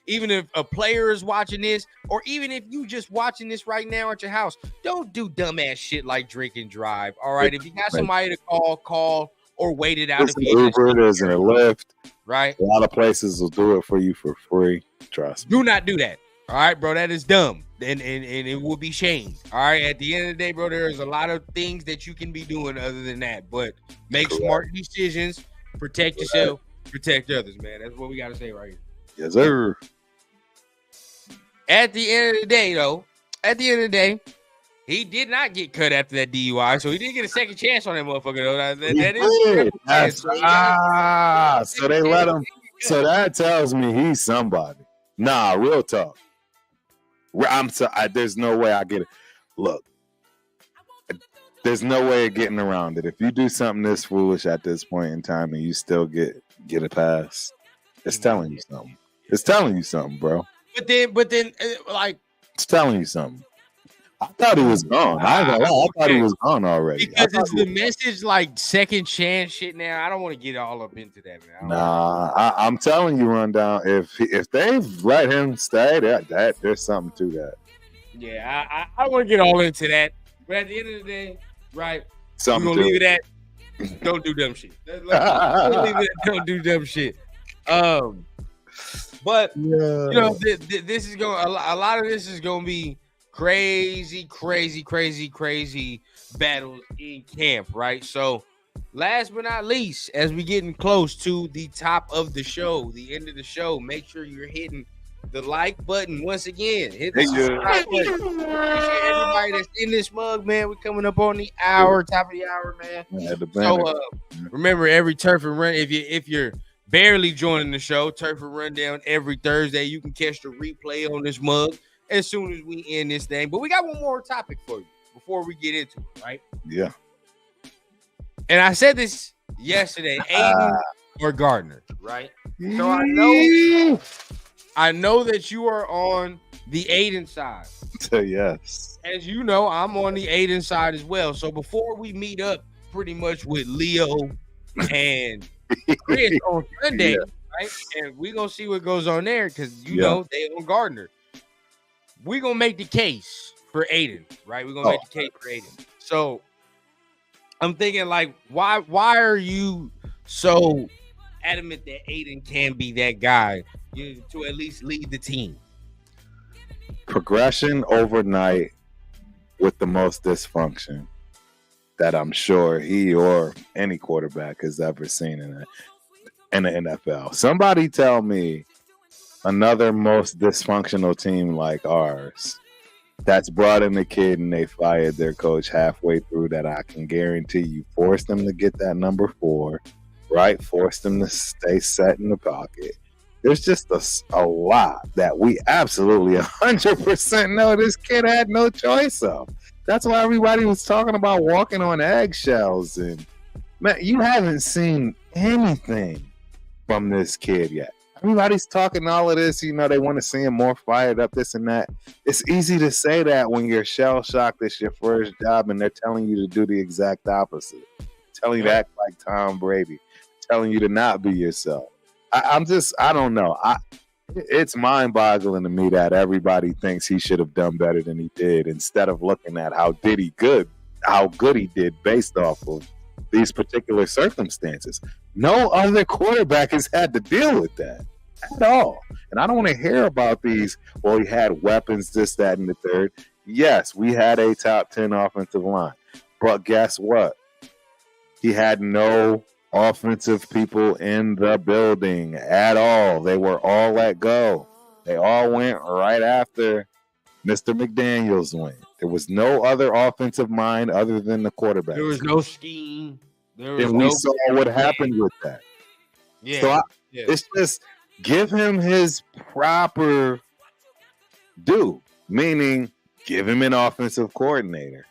even if a player is watching this, or even if you just watching this right now at your house, don't do dumbass shit like drink and drive. All right? If you got somebody to call, or wait it out. There's an Uber, there's a Lyft. Right? A lot of places will do it for you for free. Trust me. Do not do that. All right, bro, that is dumb, and it will be shamed. All right, at the end of the day, bro, there's a lot of things that you can be doing other than that, but make smart decisions, protect yourself, protect others, man. That's what we got to say right here. Yes, sir. At the end of the day, he did not get cut after that DUI, so he didn't get a second chance on that motherfucker, though. So they let him. So that tells me he's somebody. Nah, real talk. There's no way I get it. Look, there's no way of getting around it. If you do something this foolish at this point in time and you still get a pass, it's telling you something. It's telling you something, bro. But then, like, it's telling you something. I thought he was gone. I thought he was gone already. Because it's the message like second chance shit now. I don't want to get all up into that, man. Nah, I'm telling you, Rundown, if they've let him stay, that there's something to that. Yeah, I don't want to get all into that. But at the end of the day, right, we're going to leave it at don't do dumb shit. Don't do dumb shit. But, this is going, a lot of this is going to be crazy battles in camp, right? So last but not least, as we getting close to the top of the show, the end of the show, make sure you're hitting the like button once again. Hit the subscribe button. Appreciate everybody that's in this mug, man. We're coming up on the hour, top of the hour, man. So remember, every Turf and Run, if you're barely joining the show, Turf and Rundown every Thursday, you can catch the replay on this mug as soon as we end this thing. But we got one more topic for you before we get into it, right? Yeah. And I said this yesterday, Aiden or Gardner, right? So I know that you are on the Aiden side. Yes. As you know, I'm on the Aiden side as well. So before we meet up pretty much with Leo and Chris on Sunday, Yeah. right? And we're gonna see what goes on there because you Yeah. know they on Gardner. We're gonna make the case for Aiden, right? We're gonna make the case for Aiden. So I'm thinking, like, why are you so adamant that Aiden can be that guy to at least lead the team? Progression overnight with the most dysfunction that I'm sure he or any quarterback has ever seen in the NFL. Somebody tell me another most dysfunctional team like ours that's brought in the kid and they fired their coach halfway through that I can guarantee you forced them to get that number 4, right? Forced them to stay set in the pocket. There's just a lot that we absolutely 100% know this kid had no choice of. That's why everybody was talking about walking on eggshells. And man, you haven't seen anything from this kid yet. Everybody's talking all of this, you know, they want to see him more fired up, this and that. It's easy to say that when you're shell-shocked, it's your first job, and they're telling you to do the exact opposite. Telling you to act like Tom Brady. Telling you to not be yourself. I don't know. It's mind-boggling to me that everybody thinks he should have done better than he did instead of looking at how good he did based off of these particular circumstances. No other quarterback has had to deal with that at all. And I don't want to hear about these, well, he had weapons, this, that, and the third. Yes, we had a top 10 offensive line. But guess what? He had no offensive people in the building at all. They were all let go. They all went right after Mr. McDaniels went. There was no other offensive mind other than the quarterback. There was no scheme. And we saw what happened with that. Yeah. So it's just give him his proper due, meaning give him an offensive coordinator.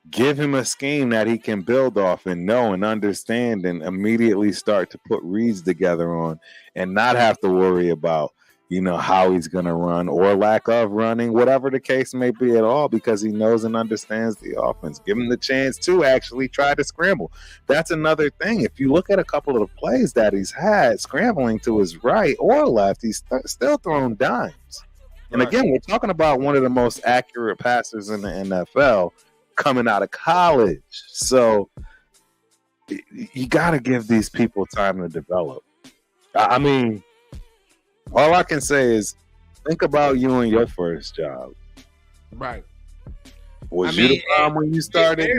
Give him a scheme that he can build off and know and understand and immediately start to put reads together on and not have to worry about, you know, how he's going to run or lack of running, whatever the case may be at all, because he knows and understands the offense. Give him the chance to actually try to scramble. That's another thing. If you look at a couple of the plays that he's had scrambling to his right or left, he's still throwing dimes. And again, we're talking about one of the most accurate passers in the NFL coming out of college. So you got to give these people time to develop. I mean, all I can say is think about you and your first job. Right. Was you the problem when you started?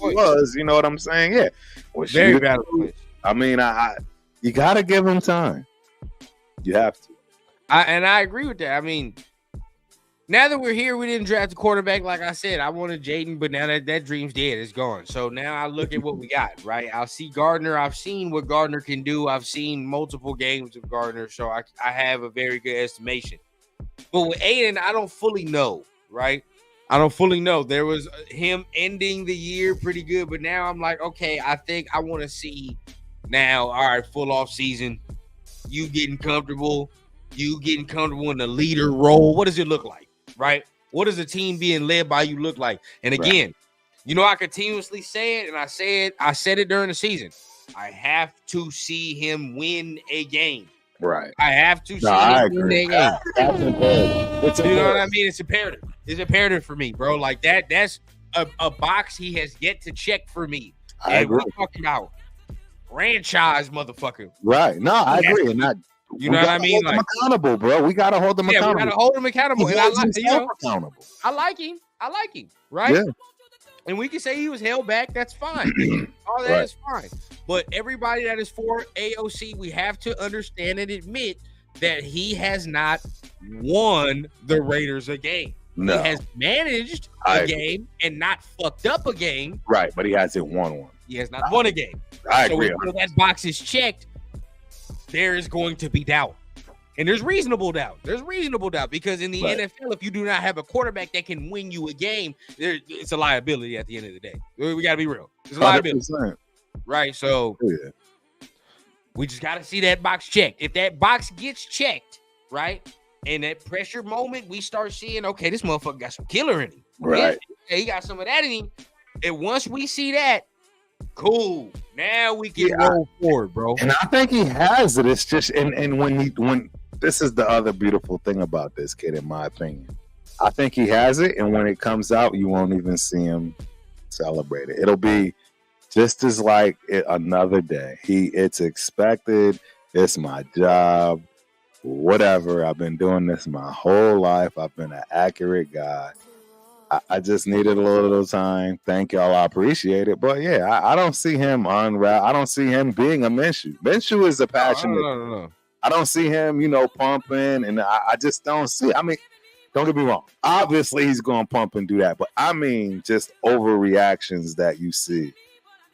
Was, you know what I'm saying? Yeah. Was very valid point. I mean, you got to give him time. You have to. I agree with that. I mean, now that we're here, we didn't draft a quarterback. Like I said, I wanted Jaden, but now that dream's dead. It's gone. So now I look at what we got, right? I'll see Gardner. I've seen what Gardner can do. I've seen multiple games of Gardner, so I have a very good estimation. But with Aiden, I don't fully know, right? I don't fully know. There was him ending the year pretty good, but now I'm like, okay, I think I want to see now, all right, full off season, you getting comfortable in the leader role. What does it look like? Right? What does a team being led by you look like? And again, you know, I continuously say it, and I said it during the season. I have to see him win a game. Right. I have to see him win a game. That's imperative. You know what I mean? It's imperative. It's imperative for me, bro. Like that's a box he has yet to check for me. I agree. We're talking about franchise, motherfucker. Right. No, I agree. And you know what I mean? Like, accountable, bro. We gotta hold them accountable. We gotta hold him accountable. And I like him. Right? Yeah. And we can say he was held back. That's fine. All that is fine. But everybody that is for AOC, we have to understand and admit that he has not won the Raiders a game. No. He has managed a game and not fucked up a game. Right, but he hasn't won one. He has not won a game. I agree. So that box is checked. There is going to be doubt. And there's reasonable doubt. Because in the NFL, if you do not have a quarterback that can win you a game, it's a liability at the end of the day. We got to be real. It's a liability. 100%. Right? So we just got to see that box checked. If that box gets checked, right, and that pressure moment, we start seeing, okay, this motherfucker got some killer in him. Right. He got some of that in him. And once we see that, Cool. Now we can roll forward, bro. And I think he has it. It's just and when this is the other beautiful thing about this kid, in my opinion. I think he has it, and when it comes out, you won't even see him celebrate it. It'll be just as like another day. It's expected. It's my job. Whatever. I've been doing this my whole life. I've been an accurate guy. I just needed a little time. Thank y'all. I appreciate it. But yeah, I don't see him unwrap. I don't see him being a Minshew. Minshew is a passionate. No. I don't see him, pumping, and I just don't see. I mean, don't get me wrong. Obviously, he's going to pump and do that. But I mean, just overreactions that you see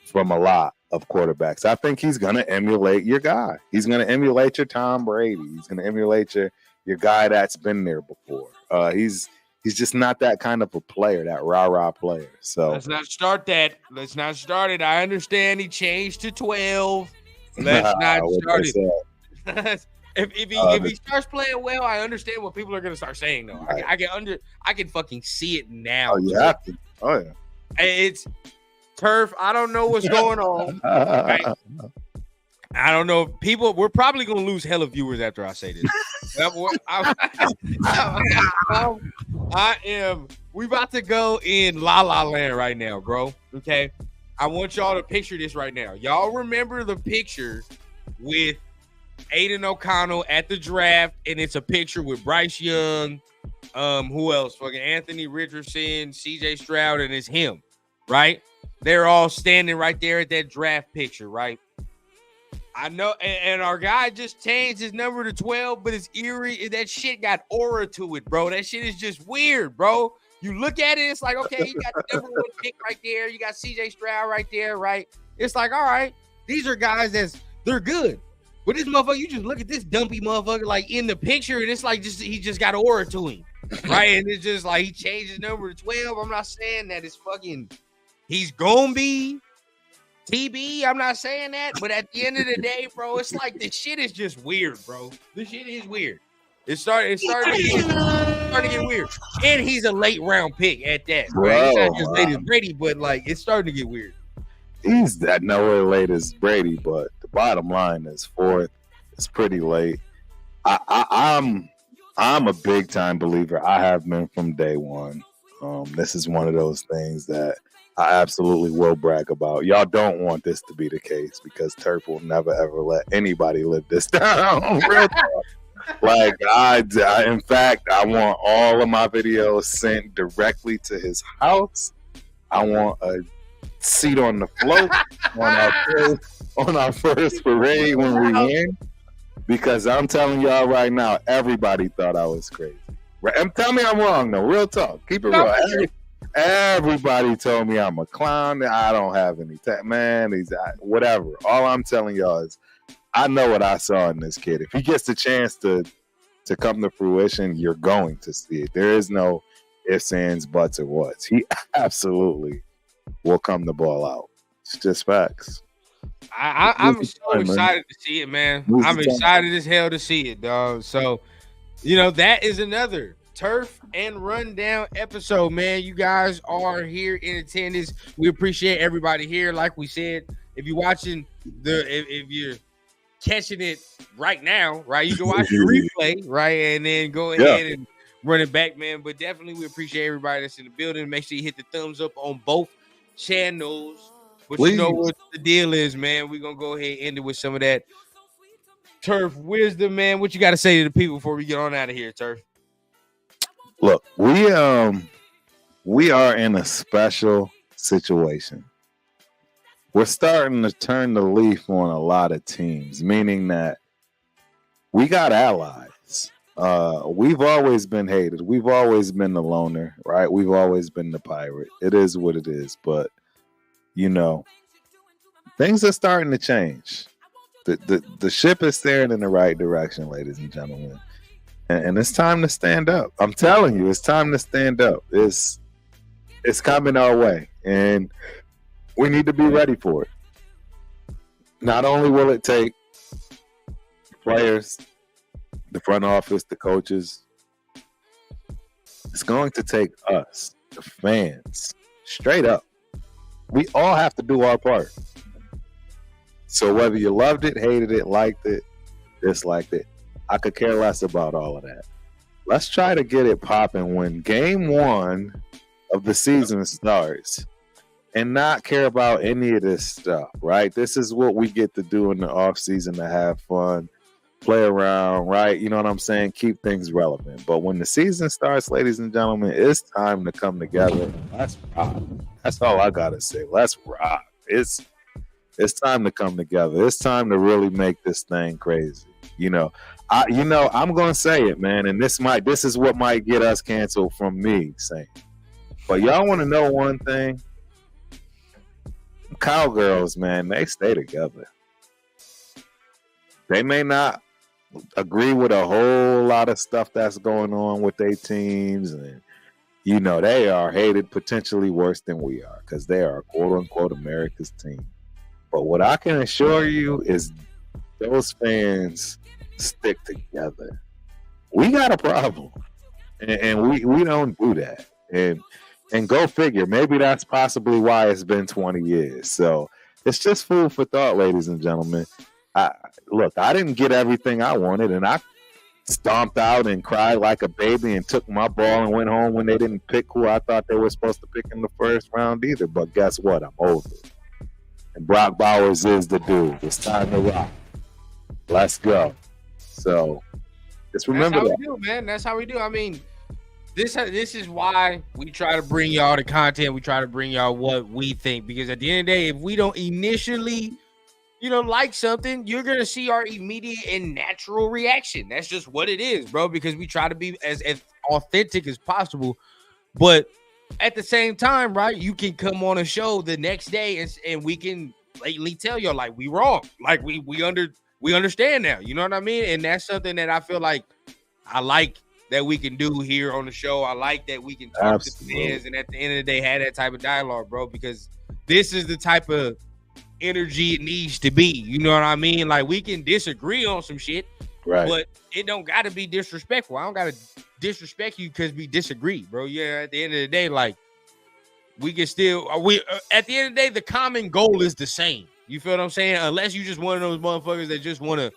from a lot of quarterbacks. I think he's going to emulate your guy. He's going to emulate your Tom Brady. He's going to emulate your guy that's been there before. He's just not that kind of a player, that rah-rah player. So let's not start that. Let's not start it. I understand he changed to 12. Let's not start it. If he starts playing well, I understand what people are gonna start saying though. Right. I can fucking see it now. Oh, you have to. Oh yeah. It's Turf. I don't know what's going on. Right? I don't know. We're probably gonna lose hella viewers after I say this. We about to go in La La Land right now, bro. Okay. I want y'all to picture this right now. Y'all remember the picture with Aiden O'Connell at the draft, and it's a picture with Bryce Young, who else? Fucking Anthony Richardson, CJ Stroud, and it's him, right? They're all standing right there at that draft picture, right? I know, and our guy just changed his number to 12, but it's eerie. That shit got aura to it, bro. That shit is just weird, bro. You look at it, it's like, okay, you got the number 1 pick right there. You got CJ Stroud right there, right? It's like, all right, these are guys they're good. But this motherfucker, you just look at this dumpy motherfucker like in the picture, and it's like he just got aura to him, right? And it's just like he changed his number to 12. I'm not saying that it's fucking he's gonna be TB. I'm not saying that, but at the end of the day, bro, it's like this shit is just weird, bro. This shit is weird. It's starting to get weird. And he's a late round pick at that. Right? He's not as late as Brady, but like it's starting to get weird. He's that nowhere late as Brady, but the bottom line is 4th. It's pretty late. I'm a big time believer. I have been from day one. This is one of those things that I absolutely will brag about. Y'all don't want this to be the case because Turf will never ever let anybody live this down. Real talk. Like in fact, I want all of my videos sent directly to his house. I want a seat on the float on our first parade when we win, because I'm telling y'all right now, everybody thought I was crazy. Right? And tell me I'm wrong though. Real talk. Keep it real. Everybody told me I'm a clown. I don't have any whatever. All I'm telling y'all is I know what I saw in this kid. If he gets the chance to come to fruition, you're going to see it. There is no ifs, ands, buts, or whats. He absolutely will come the ball out. It's just facts. I'm so excited to see it, man. I'm excited as hell to see it, dog. So, that is another Turf and Rundown episode, man. You guys are here in attendance. We appreciate everybody here. Like we said, if you're watching if you're catching it right now, right, you can watch the replay, right, and then go ahead and run it back, man. But definitely we appreciate everybody that's in the building. Make sure you hit the thumbs up on both channels. But you know what the deal is, man. We're gonna go ahead and end it with some of that Turf wisdom, man. What you got to say to the people before we get on out of here, Turf? Look, we are in a special situation. We're starting to turn the leaf on a lot of teams, meaning that we got allies. We've always been hated. We've always been the loner, right? We've always been the pirate. It is what it is, but things are starting to change. The ship is steering in the right direction, ladies and gentlemen. And it's time to stand up. I'm telling you, it's time to stand up. It's coming our way, and we need to be ready for it. Not only will it take the players, the front office, the coaches, it's going to take us, the fans, straight up. We all have to do our part. So whether you loved it, hated it, liked it, disliked it, I could care less about all of that. Let's try to get it popping when game one of the season starts and not care about any of this stuff, right? This is what we get to do in the off season to have fun, play around, right? You know what I'm saying? Keep things relevant. But when the season starts, ladies and gentlemen, it's time to come together. Let's rock. That's all I gotta say. Let's rock. It's time to come together. It's time to really make this thing crazy. I'm gonna say it, man, and this is what might get us canceled from me saying. But y'all want to know one thing? Cowgirls, man, they stay together. They may not agree with a whole lot of stuff that's going on with their teams, and they are hated potentially worse than we are because they are quote unquote America's team. But what I can assure you is those fans stick together. We got a problem, and we don't do that. And go figure, maybe that's possibly why it's been 20 years. So it's just food for thought, ladies and gentlemen. I didn't get everything I wanted, and I stomped out and cried like a baby and took my ball and went home when they didn't pick who I thought they were supposed to pick in the first round either. But guess what? I'm over it. And Brock Bowers is the dude. It's time to rock. Let's go. So just remember that's how we do, man. That's how we do. I mean, this is why we try to bring y'all the content. We try to bring y'all what we think, because at the end of the day, if we don't initially, like something, you're gonna see our immediate and natural reaction. That's just what it is, bro. Because we try to be as authentic as possible, but at the same time, right? You can come on a show the next day and we can blatantly tell y'all like we wrong, like we understand now. You know what I mean? And that's something that I feel like I like that we can do here on the show. I like that we can talk to the fans and at the end of the day have that type of dialogue, bro, because this is the type of energy it needs to be. You know what I mean? Like, we can disagree on some shit, right? But it don't got to be disrespectful. I don't got to disrespect you because we disagree, bro. Yeah, at the end of the day, like, we can still at the end of the day, the common goal is the same. You feel what I'm saying? Unless you just one of those motherfuckers that just want to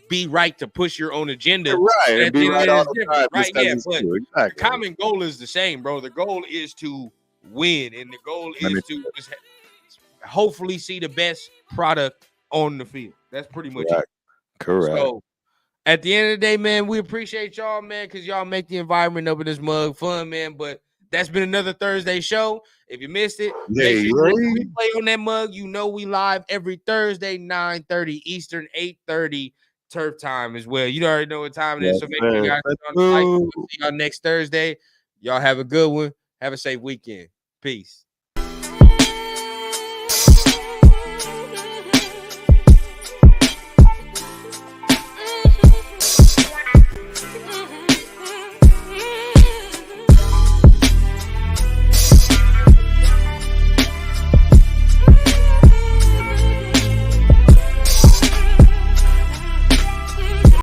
be right to push your own agenda, right? And be right all the time, right? Yeah, but exactly. The common goal is the same, bro. The goal is to win, and the goal is to just hopefully see the best product on the field. That's pretty much it. Correct. So at the end of the day, man, we appreciate y'all, man, because y'all make the environment up in this mug fun, man. But that's been another Thursday show. If you missed it, make sure you play on that mug. You know we live every Thursday, 9:30 Eastern, 8:30 Turf Time as well. You already know what time it is. So make sure you guys on the site. See y'all next Thursday. Y'all have a good one. Have a safe weekend. Peace.